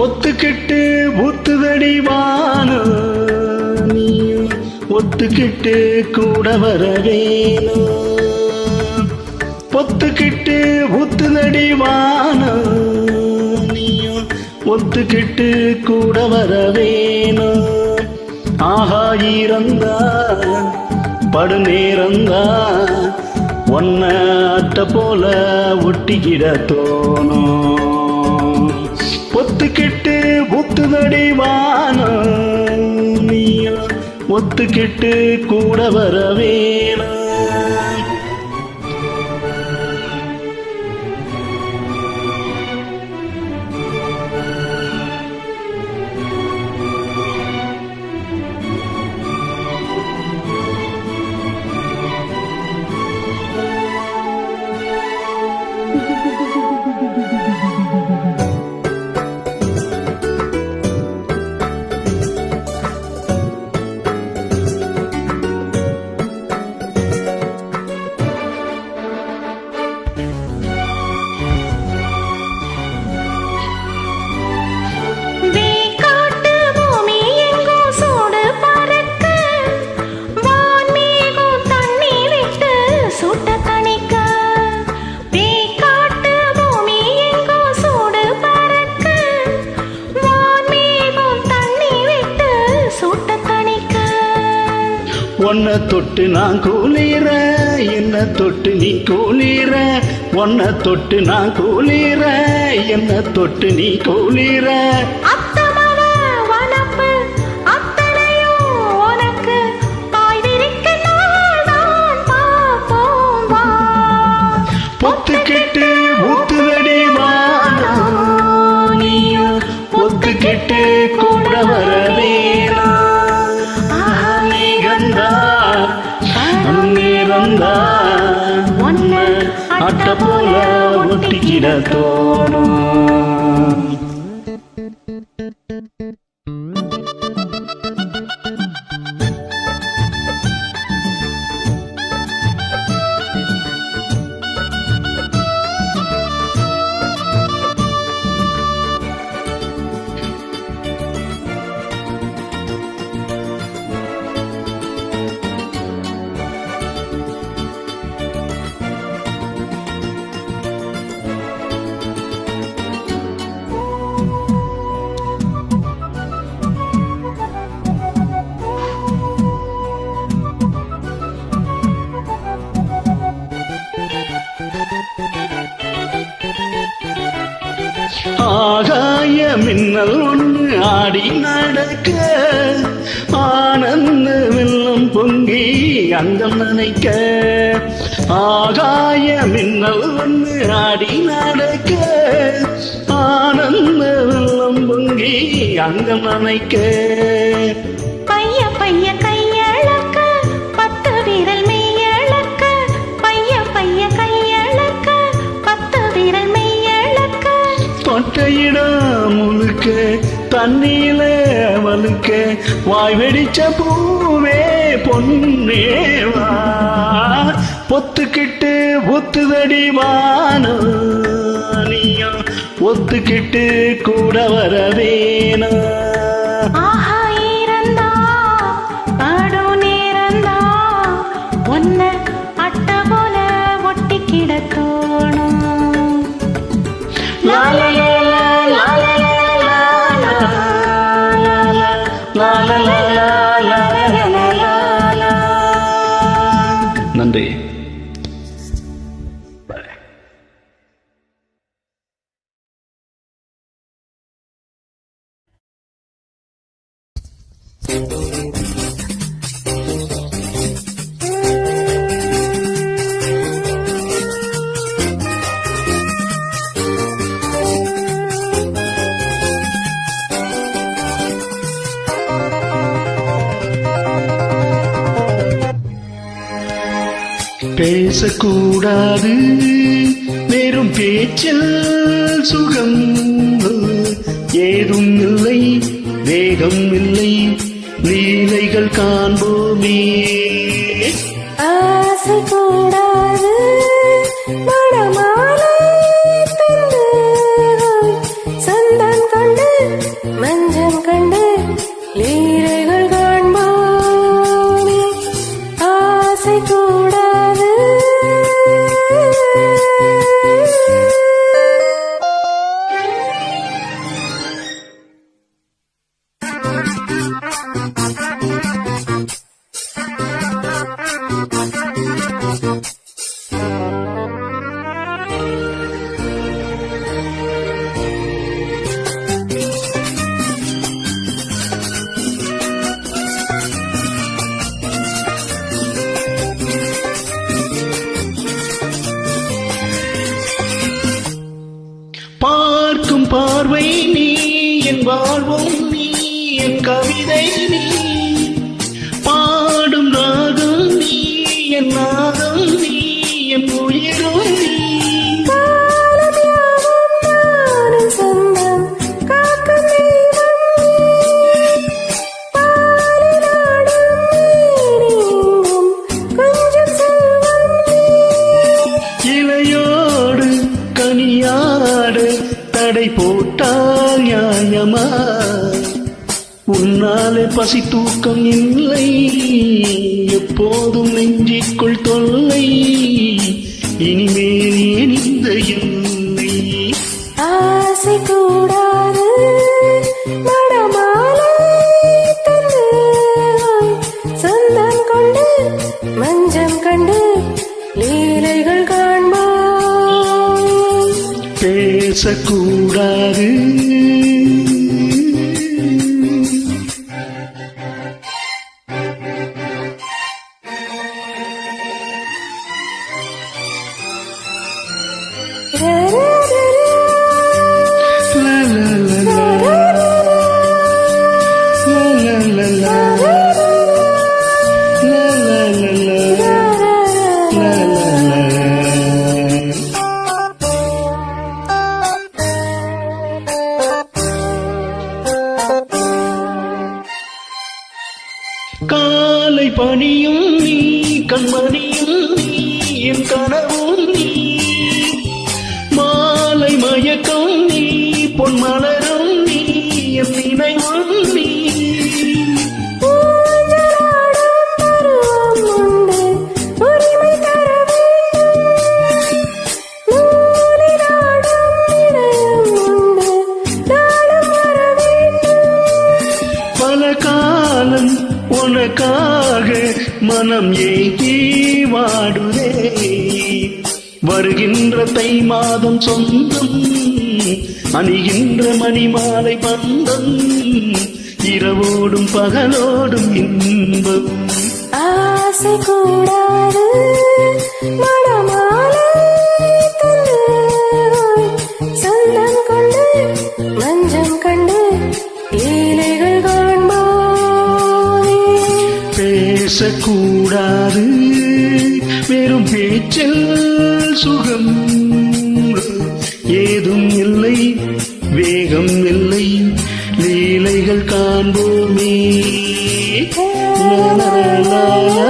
Speaker 1: பொத்துக்கிட்டு ஊத்துதடி வானம் நீயும் ஒத்துக்கிட்டு கூட வர வேணும் பொத்துக்கிட்டு ஊத்துதடி வானம் நீயும் ஒத்துக்கிட்டு கூட வர வேணும் ஆஹா இறந்தா படு நேரந்தா ஒன்ன அட்ட போல ஒட்டிக்கிட தோணும் ஒத்துக்கிட்டு ஊத்துதடி வானம் நீயும் ஒத்துக்கிட்டு கூட வர வேணும் ஒன்ன தொட்டு நான் கூலிற என்ன தொட்டு நீ கூலிற ஒன்ன தொட்டு நான் கூலிற என்ன தொட்டு நீ கூலிற பொத்துக்கிட்டு ஊத்துதடி வானம் நீயும் ஒத்துக்கிட்டு கூட வர ஒன்ன அட்ட போல ஒட்டிக்கிட தோணும் ஆகாய மின்னல் ஒன்று ஆடி நடக்க ஆனந்த வெள்ளம் பொங்கி அங்கம் நனைக்க ஆகாய மின்னல் ஒன்று ஆடி நடக்க ஆனந்த வெள்ளம் பொங்கி அங்கம் நனைக்க
Speaker 2: பைய பைய கையளக்க பத்து விரல் மெய்யளக்க பைய பைய கையளக்க பத்து விரல் மெய்யளக்க
Speaker 1: தொட்டையிடம் முழுக்க தண்ணீல வலுக்க வாய் வெடிச்ச பூவே பொன்னேவா பொத்துக்கிட்டு ஒத்துதடி வானம் நீயும் ஒத்துக்கிட்டு கூட வர வேணும்
Speaker 2: ஒன்ன அட்ட போல ஒட்டிக்கிட தோணும்
Speaker 1: நன்றி. பேசக்கூடாது வெறும் பேச்சில் சுகம் ஏதும் இல்லை வேகம் இல்லை லீலைகள் காண்போமே
Speaker 2: ஆசை கூடாது மணமாலை தந்து சொந்தம் கொண்டு
Speaker 1: நீ பாடும் ராகம் நீ என் நாகம் நீ என் உயிரும் நீ
Speaker 3: காலம் யாவும் நானும் சொந்தம் காக்கும் தெய்வம் பாரு நாடும் நீரெங்கும் கொஞ்சம் செல்வம்
Speaker 1: இலையோடு கனியாடு தடை போட்டால் நியாயமா உன்னாலே பசி தூக்கம் இல்லை எப்போதும் நெஞ்சிக்குள் தொல்லை இனிமேல் ஏன் இந்த என்னை
Speaker 3: ஆசை கூடாது மடமாலை தந்து சொந்தம் கொண்டு மஞ்சம் கண்டு லீலைகள் காண்போம்
Speaker 1: பேசக்கூடாது La la la la. La la la la. La la la la. La la la. காலை பணியும் நீ கண்மணியும் நீ என் கனவும் நீ மாலை மயக்கம் நீ பொன்மலரும் நீ என் நினைவும் நீ
Speaker 3: ஊஞ்சலாடும் பருவம் உண்டு உரிமை தர வேண்டும் நூலிலாடும் இதயம் உண்டு நாளும் வர வேண்டும்
Speaker 1: பல காலம் உனக்காக மனம் ஏங்கி வாடுதே வருகின்ற தை மாதம் சொந்தம் அணிகின்ற மணிமாலை பந்தம் இரவோடும் பகலோடும் இன்பம்
Speaker 3: ஆசை கூடாது மடமாலை தந்து சொந்தம் கொண்டு மஞ்சம் கண்டு லீலைகள் காண்போம்
Speaker 1: பேசக்கூடாது வெறும் பேச்சில் சுகம் ஏதும் இல்லை வேகம் இல்லை லீலைகள் காண்போமே லா, லா, லா, லா.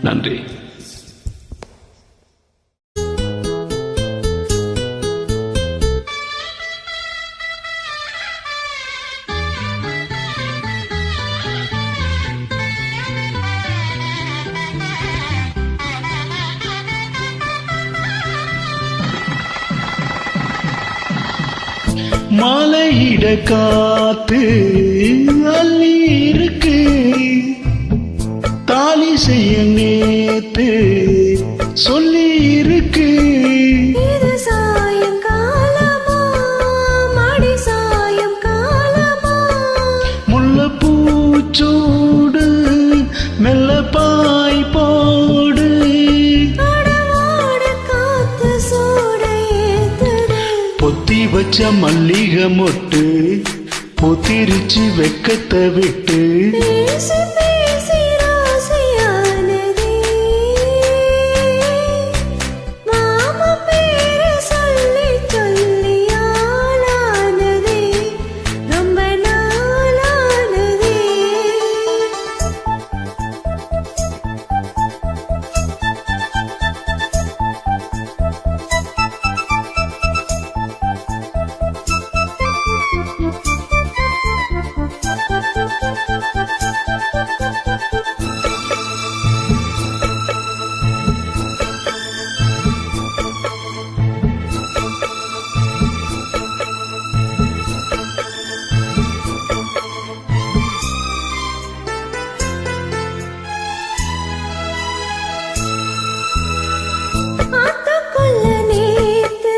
Speaker 1: நன்றி. மாலையிட காத்து அள்ளி இருக்கு தாலி செய்ய நேத்து சொல்லி இருக்கு
Speaker 3: இது சாயங்காலமா மடி சாயங்காலமா
Speaker 1: முல்லைப்பூச்சூடு மெல்ல பாய் போடு
Speaker 3: அடவாட காத்து சூட ஏத்துது
Speaker 1: பொத்தி வச்ச மல்லிகை மொட்டு பொத்திருச்சு வெக்கத்தை விட்டு
Speaker 3: பேசி பேசி ராசியானதே மாமா பேரு சொல்லி சொல்லி ஆளானதே ரொம்ப நாளானதே ஆத்துக்குள்ள நேத்து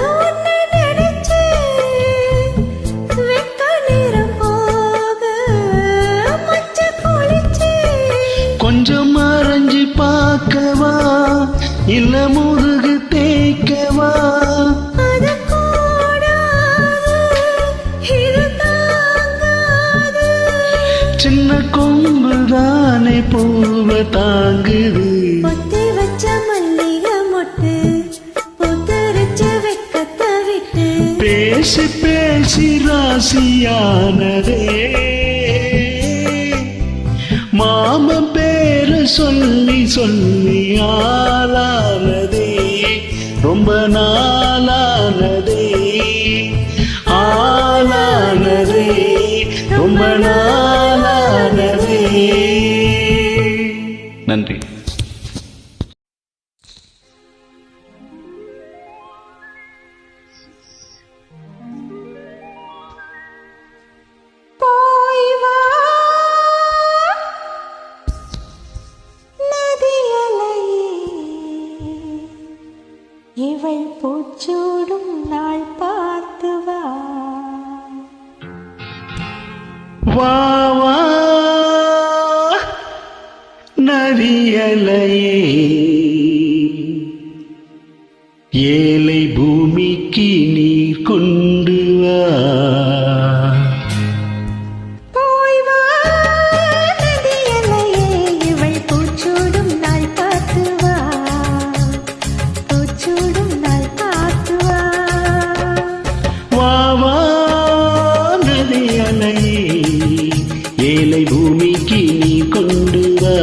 Speaker 3: உன்னை நினைச்சேன் வெக்க நேரம் போக மச்ச குளிச்சேன்
Speaker 1: கொஞ்சம் மறைஞ்சு பார்க்கவா இல்ல முதுகு தேய்க்கவா
Speaker 3: அது கூடாது
Speaker 1: சின்ன கொம்புதானே பூவ தாங்குது.
Speaker 3: பொத்தி வச்ச மல்லிகை மொட்டு புத்தரிச்சு வெக்கத்தை விட்டு
Speaker 1: பேசி பேசி ராசியானதே மாமன் பேரு சொல்லி சொல்லி ஆளானதே ரொம்ப நாளானதே ஆளானதே ரொம்ப நாளானதே. நன்றி.
Speaker 3: போய் வா நதியலையே இவள் பூச்சூடும் நாள் பார்த்து வா
Speaker 1: வா வா நதியலையே ஏழை பூமிக்கு நீர் கொண்டு வா.
Speaker 3: போய் வா நதியலையே இவள் பூச்சூடும் நாள் பார்த்து வா பூச்சூடும் நாள் பார்த்து வா
Speaker 1: வா வா நதியலையே ஏழை பூமிக்கு நீ கொண்டு வா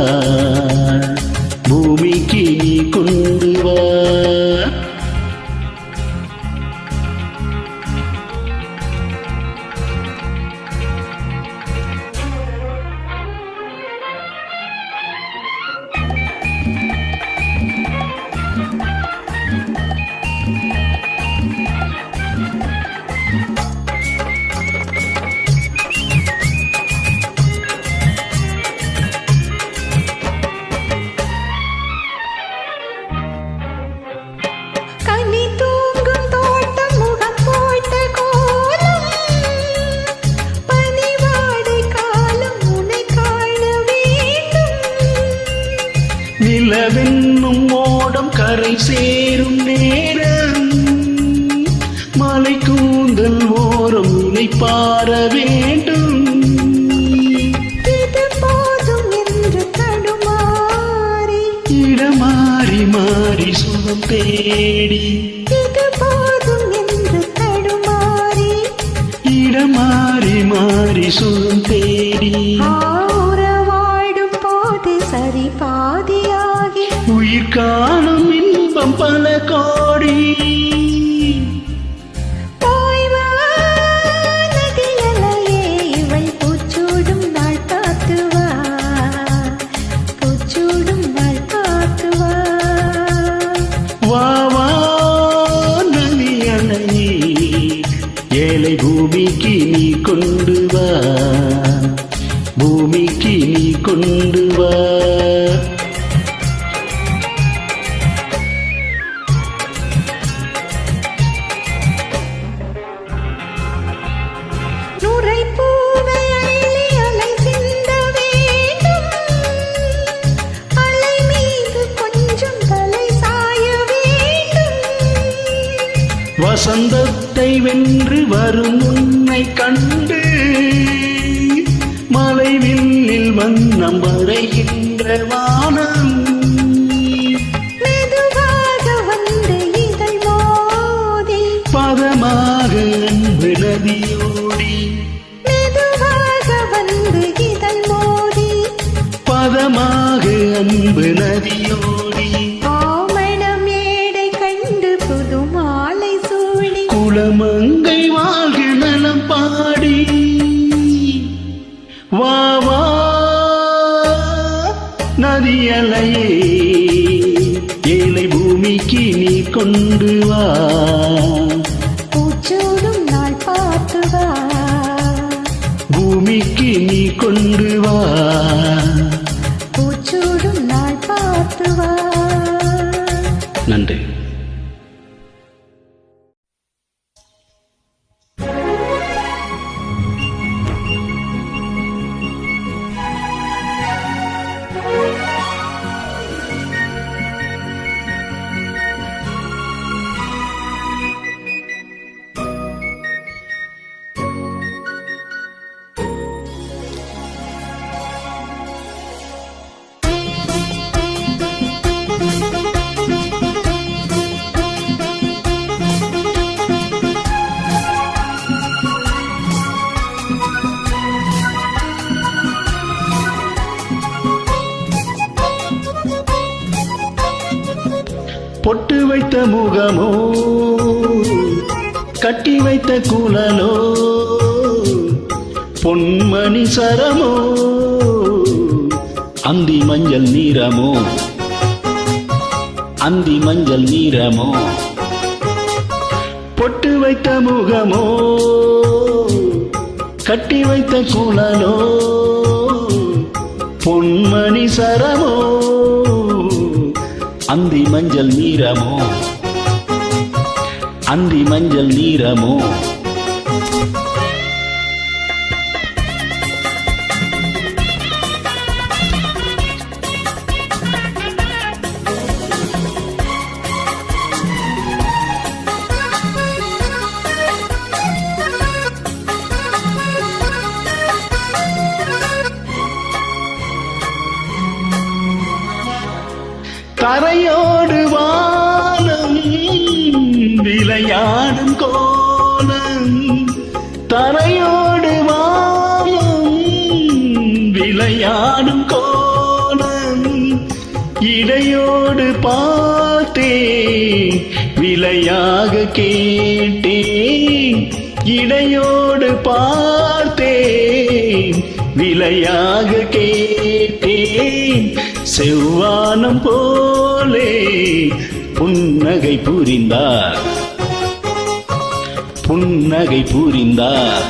Speaker 1: பூமிக்கு நீ கொண்டு வா.
Speaker 3: கனி தூங்கும் தோட்டம் முகம் போட்ட கோலம் பனிவாடை காலம் உன்னை காண வேண்டும்
Speaker 1: நிலவென்னும் ஓடம் கரை சேரும் நேரம் மலை கூந்தல் ஓரம் உனை பார வேண்டும்.
Speaker 3: இது போதும் என்று தடுமாறி
Speaker 1: இடமாறி மாறி சுகம் தேடி
Speaker 3: இது போதும் என்று தடுமாறி
Speaker 1: இடமாறி மாறி சுகம் தேடி
Speaker 3: உறவாடும் போது சரி பாதியாகி
Speaker 1: உயிர் காணும் இன்பம் பல கோடி.
Speaker 3: போய் வா நதியலையே இவள் பூச்சூடும் நாள் பார்த்து வா பூச்சூடும் நாள் பார்த்து வா
Speaker 1: வா வா நதியலையே ஏழை பூமிக்கு நீ கொண்டு வா பூமிக்கு நீ கொண்டு வா.
Speaker 3: நுரை பூவை அள்ளி அலை சிந்த வேண்டும் அலை மீது கொஞ்சம் தலை சாய வேண்டும்
Speaker 1: வசந்தத்தை வென்று வரும் உன்னை கண்டு மலைவில்லில் வண்ணம் வரைகின்ற வானம்
Speaker 3: மெதுவாக வந்து இதழ் மோதி
Speaker 1: பதமாக அன்பு நதியோடி
Speaker 3: மெதுவாக வந்து இதழ் மோதி
Speaker 1: பதமாக அன்பு நதியோடி
Speaker 3: ஆமணம் ஏடை கண்டு புது மாலை சூடி
Speaker 1: குளமங்கை வாழ்க நலம் பாடி. வா வா நதியலையே ஏழை பூமிக்கு நீ கொண்டு வா
Speaker 3: பூச்சூடும் நாள் பார்த்து வா
Speaker 1: பூமிக்கு நீ கொண்டு வா.
Speaker 3: பூச்சூடும் நாள் பார்த்து வா
Speaker 1: நன்றி. பொட்டு வைத்த முகமோ கட்டி வைத்த குழலோ பொன்மணி சரமோ அந்தி மஞ்சள் நீரமோ அந்தி மஞ்சள் நீரமோ பொட்டு வைத்த முகமோ கட்டி வைத்த குழலோ பொன்மணி சரமோ அந்தி மஞ்சள் நீரமோ அந்தி மஞ்சள் நீரமோ தரையோடு வானம் விளையாடும் கோலம் தரையோடு வானம் விளையாடும் கோலம் இடையோடு பார்த்தேன் விளையாக கேட்டேன் இடையோடு பார்த்தேன் விளையாக கேட்டேன் செவ்வானம் போலே புன்னகை புரிந்தார் புன்னகை புரிந்தார்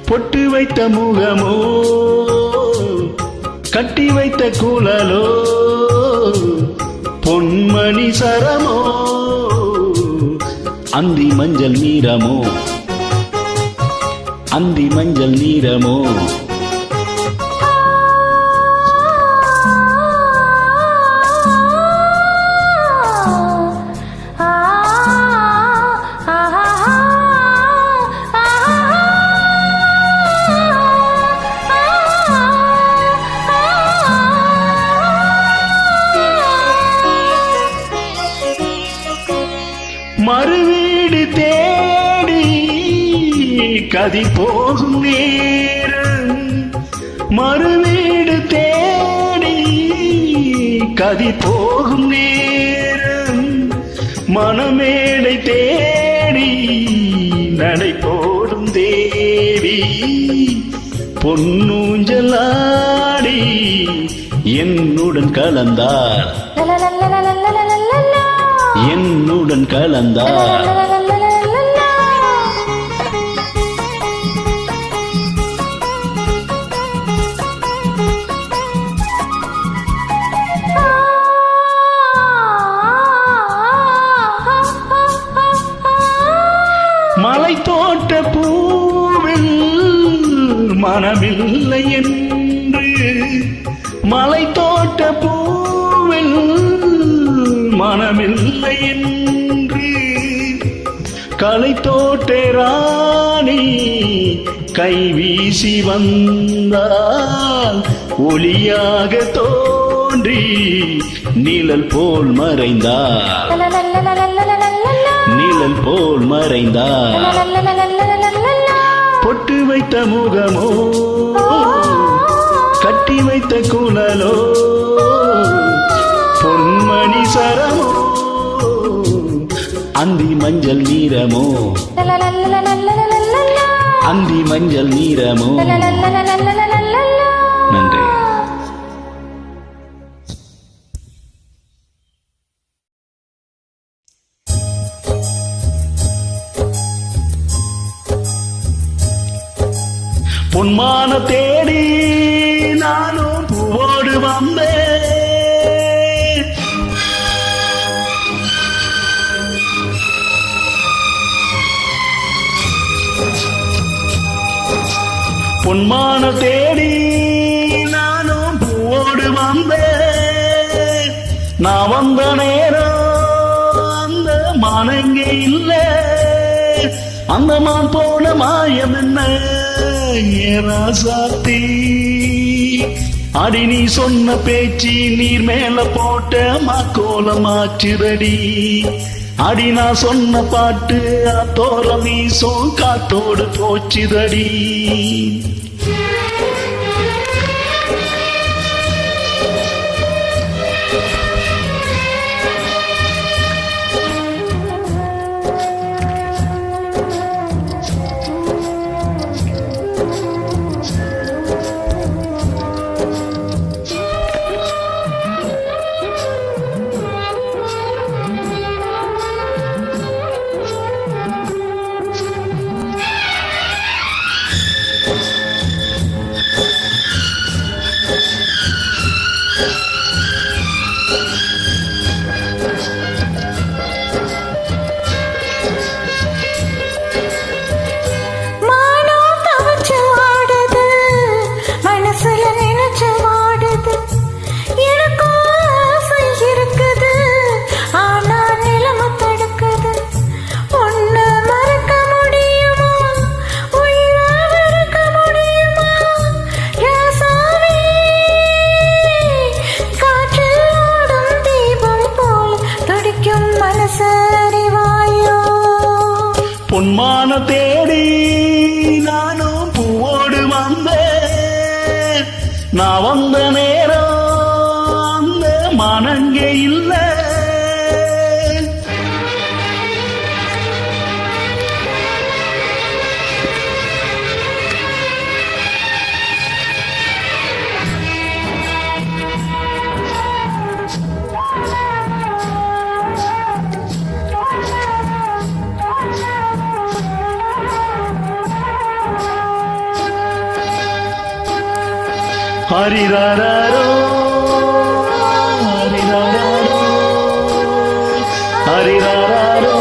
Speaker 1: பொட்டு வைத்த முகமோ கட்டி வைத்த குழலோ பொன்மணி சரமோ அந்தி மஞ்சள் நீரமோ அந்தி மஞ்சள் நீரமோ மறுவீடு தேடி கதிர் போகும் நேரம் மறுவீடு தேடி கதிர் போகும் நேரம் மணமேடை தேடி நடை போடும் தேவி பொன்னூஞ்சலாடி என்னுடன் கலந்தார் என்னுடன் கலந்தார் மலை தோட்ட பூவில் மனமில்லை என்று மலை தோட்ட பூவில் மனமில்லை என்று களை தோட்டை ராணி கை வீசி வந்தால் ஒளியாக தோன்றி நிழல் போல் மறைந்தார் நிழல் போல் மறைந்தார் பொட்டு வைத்த முகமோ கட்டி வைத்த குழலோ பொன்மணி சரமோ அந்தி மஞ்சள் நீரமோ அந்தி மஞ்சள் நீரமோ நன்றி. பொன்மான தேடி நானும் பூவோடு வந்தேன் பொன்மான தேடி நானும் பூவோடு வந்தேன் நான் வந்த நேரம் அந்த மானங்கே இல்லை அந்த மான் போன மாயம் என்ன ராசாத்தி அடி நீ சொன்ன பேச்சு நீர் மேல போட்ட மாக்கோலம் மாற்றுதடி அடி நான் சொன்ன பாட்டு அத்தோர வீசும் காத்தோடு போச்சுதடி நான் வந்த நேரம் அந்த மனங்கே இல்ல. ஹரிராரோ ஹரிராரோ ஹரிராரோ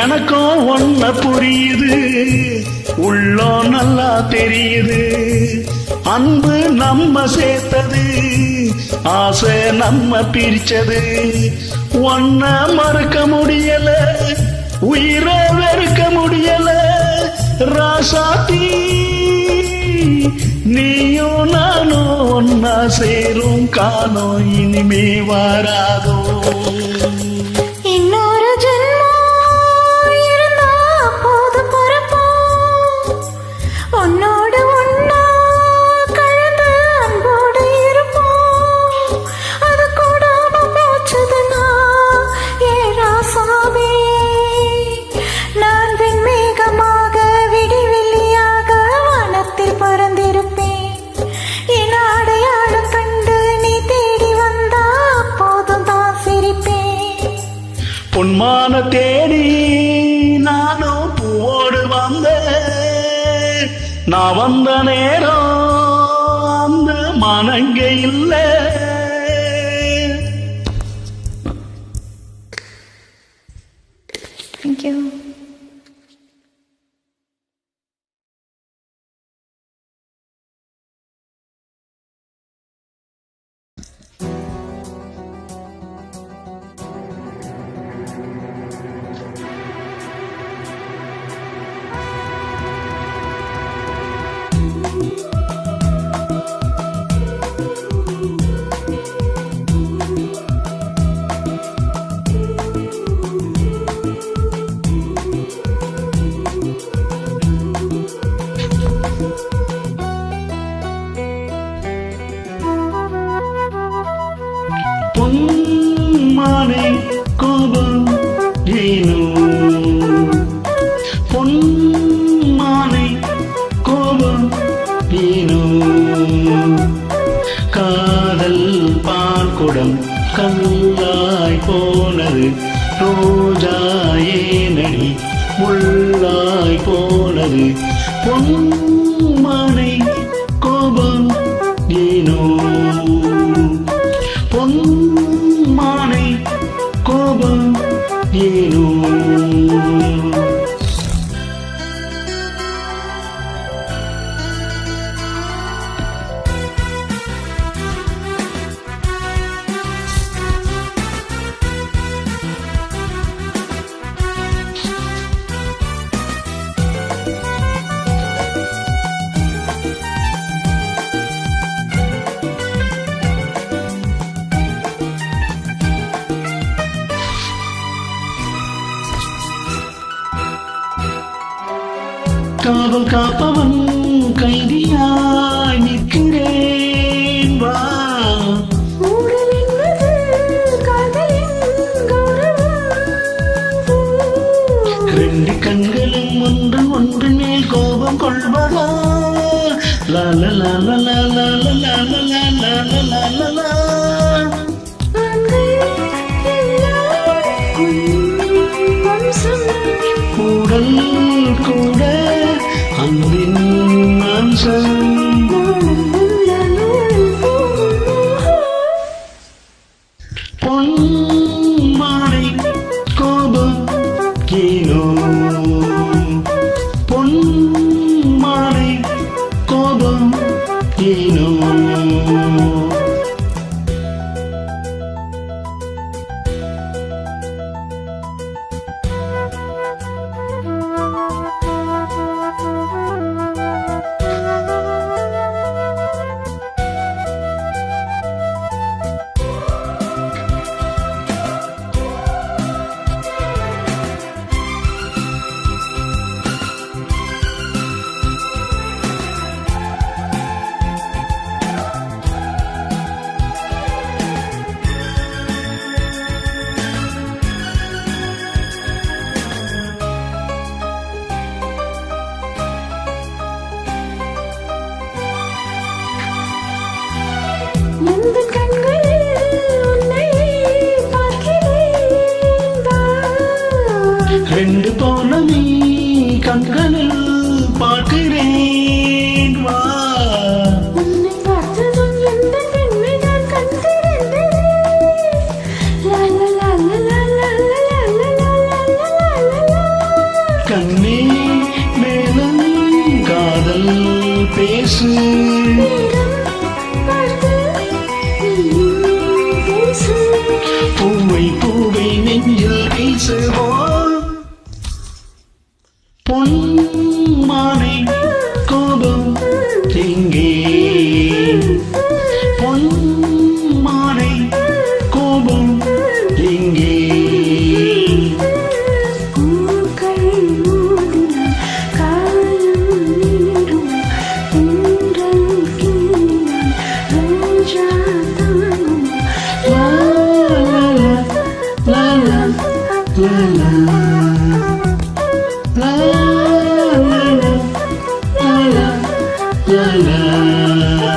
Speaker 1: எனக்கும் ஒன்ன புரியுது, உள்ளோ நல்லா தெரியுது. அன்பு நம்ம சேர்த்தது, ஆசை நம்ம பிரிச்சது. ஒன்ன மறுக்க முடியல, உயிரை வெறுக்க முடியல. ராசாத்தி நீயும் நானும் ஒன்னா சேரும் காலம் இனிமே வராதோ. பொன்மான தேடி நானும் பூவோடு வந்த, நான் வந்த நேரம் அந்த மனங்க இல்ல.
Speaker 2: Thank you.
Speaker 1: பொன்மானை கோபம் ஏனோ, பொன்மானை கோபம் ஏனோ. காதல் பால்குடம் கல்லாய் போனது, ரோஜா ஏனடி முள்ளாய் போனது. பொன்மானை கோபம் ஏனோ, பொன்மானை கோபம் ஏனோ. காவல் காப்பவன் கைதியாய் நிற்கிறேன் வா. ரெண்டு கண்களும் ஒன்று ஒன்று மேல் கோபம் கொள்வதா. லால லால லால லால லால லால லால. கூடல் கூட அன்பின் அம்சம். பொன்மானை கோபம் ஏனோ, பொன்மானை கோபம் ஏனோ. ரெண்டு பௌர்ணமி கண்களில் பார்க்கிறேன் வா.
Speaker 2: உன்னை பார்த்ததும் எந்த பெண்ணை நான் கண்டிருந்தேன். லா லா லா லா லா லா லா லா லா லா லா.
Speaker 1: கண்ணே மேலும் காதல் பேசு.
Speaker 2: நேரம் பார்த்து நீயும் பேசு.
Speaker 1: பூவை பூவை நெஞ்சில் வீசுவோம். பொன்மானை கோபம் எங்கே? பொன்மானை கோபம் எங்கே?
Speaker 2: பூக்கள் மூடினால் காயம் நீடும். தென்றல் கிள்ளினால் ரோஜா தாங்கும்.
Speaker 1: லா லா லா லா லா லா. La la la la la.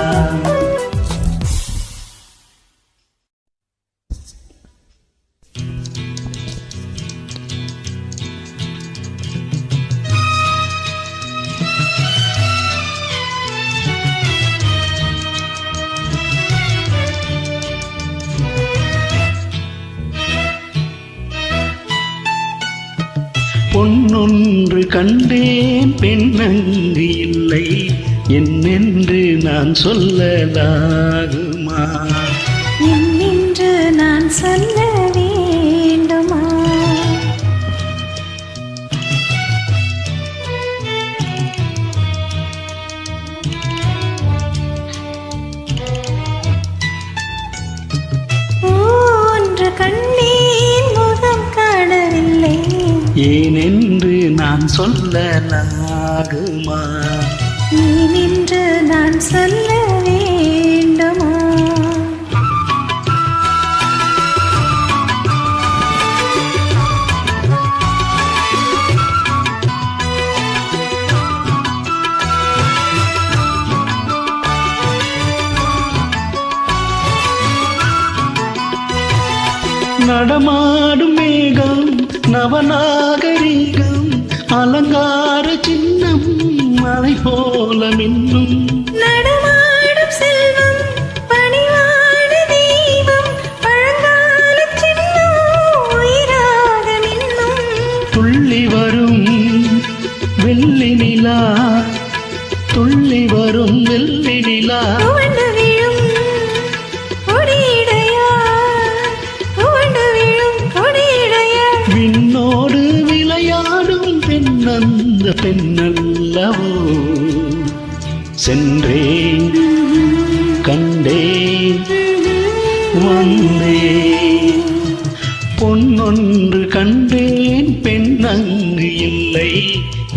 Speaker 1: பொன்னொன்று கண்டேன் பெண்ணங்கு இல்லை என்னென்று நான் சொல்லலாகுமா?
Speaker 2: என்னென்று நான் சொல்ல வேண்டுமா? ஒன்று கண்டேன் முகம் காணவில்லை
Speaker 1: ஏனென்று நான் சொல்லலாகுமா?
Speaker 2: ஏனென்று நான் சொல்ல வேண்டுமா?
Speaker 1: நடமாடும் மேகம் நவநாகரீகம் அலங்கார சின்னம் மலை போல மின்னும்.
Speaker 2: நடமாடும் செல்வம் பணிவான தெய்வம் பழங்கால சின்னம் உயிராக மின்னும்.
Speaker 1: துள்ளி வரும் வெள்ளி நிலா துள்ளி வரும் வெள்ளி நிலா.
Speaker 2: துவண்டு விழும் கொடியிடையா துவண்டு விழும் கொடியிடையா.
Speaker 1: விண்ணோடு விளையாடும் பெண்ணந்த பெண்ணல்லவோ. சென்றேன் கண்டேன் வந்தேன். பொன்னொன்று கண்டேன் பெண்ணங்கு இல்லை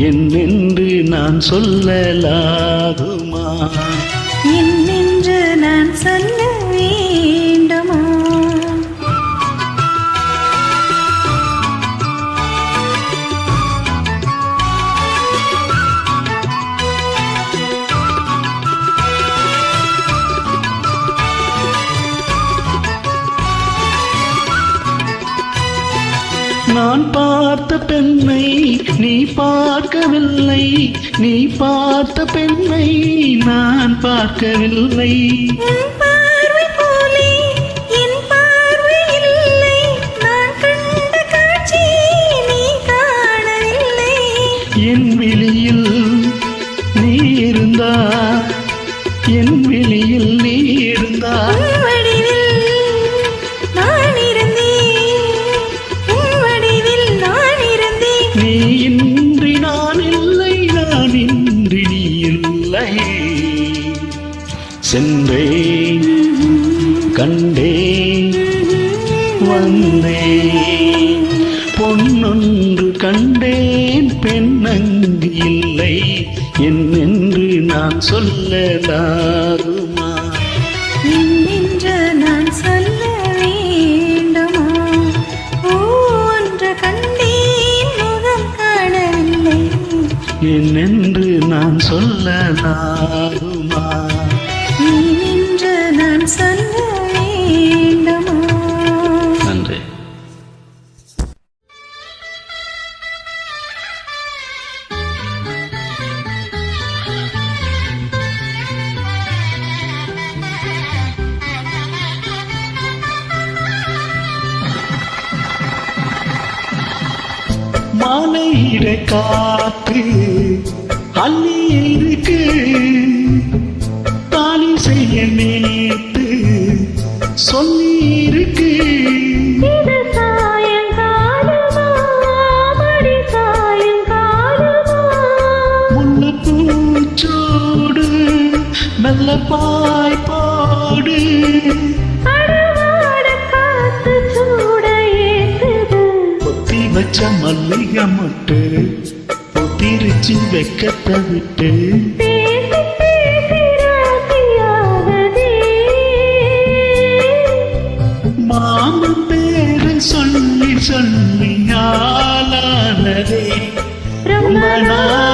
Speaker 1: என்னென்று நான் சொல்லலாகுமா?
Speaker 2: என்னென்று நான் சொல்ல வேண்டுமா?
Speaker 1: நான் பார்த்த பெண்ணை நீ பார்க்கவில்லை நீ பார்த்த பெண்ணை நான் பார்க்கவில்லை.
Speaker 2: உன் பார்வை போலே என் பார்வை இல்லை. நான் கண்ட காட்சி நீ காணவில்லை.
Speaker 1: என் விழியில் நீ இருந்தா என் விழியில் நீ இருந்தா.
Speaker 2: உன் வடிவில் நான் இருந்தேன். உன் வடிவில் நான் இருந்தேன்.
Speaker 1: நீ இன்றி நான் இல்லை நான் இன்றி நீ இல்லை. சென்றேன் கண்டேன் வந்தேன். பொன்னொன்று கண்டேன் பெண்ணங்கு இல்லை என்னென்று நான் சொல்லலாகுமா?
Speaker 2: என்னென்று நான் சொல்ல வேண்டுமா? ஒன்று கண்டேன் முகம் காணவில்லை
Speaker 1: என்னென்று நான் சொல்லலாகுமா?
Speaker 2: ஏனென்று நான் சொல்ல வேண்டுமா?
Speaker 1: நன்றி. மாலையிட காத்து அள்ளி இருக்கு தாலி செய்ய நேத்து சொல்லி இருக்கு
Speaker 2: இது சாயங்காலமா மடி சாயங்காலமா
Speaker 1: முல்ல பூச்சோடு மெல்ல பாய் போடு
Speaker 2: அடவாட காத்து சூட ஏத்துது
Speaker 1: பொத்தி வச்ச மல்லிகை மொட்டு பொத்திருச்சு வெக்கத்தை விட்டு
Speaker 2: பேசி பேசி ராசியானதே
Speaker 1: மாமன் பேரை சொல்லி சொல்லி ஆளானதே
Speaker 2: ரொம்ப
Speaker 1: ரொம்ப
Speaker 2: நாள்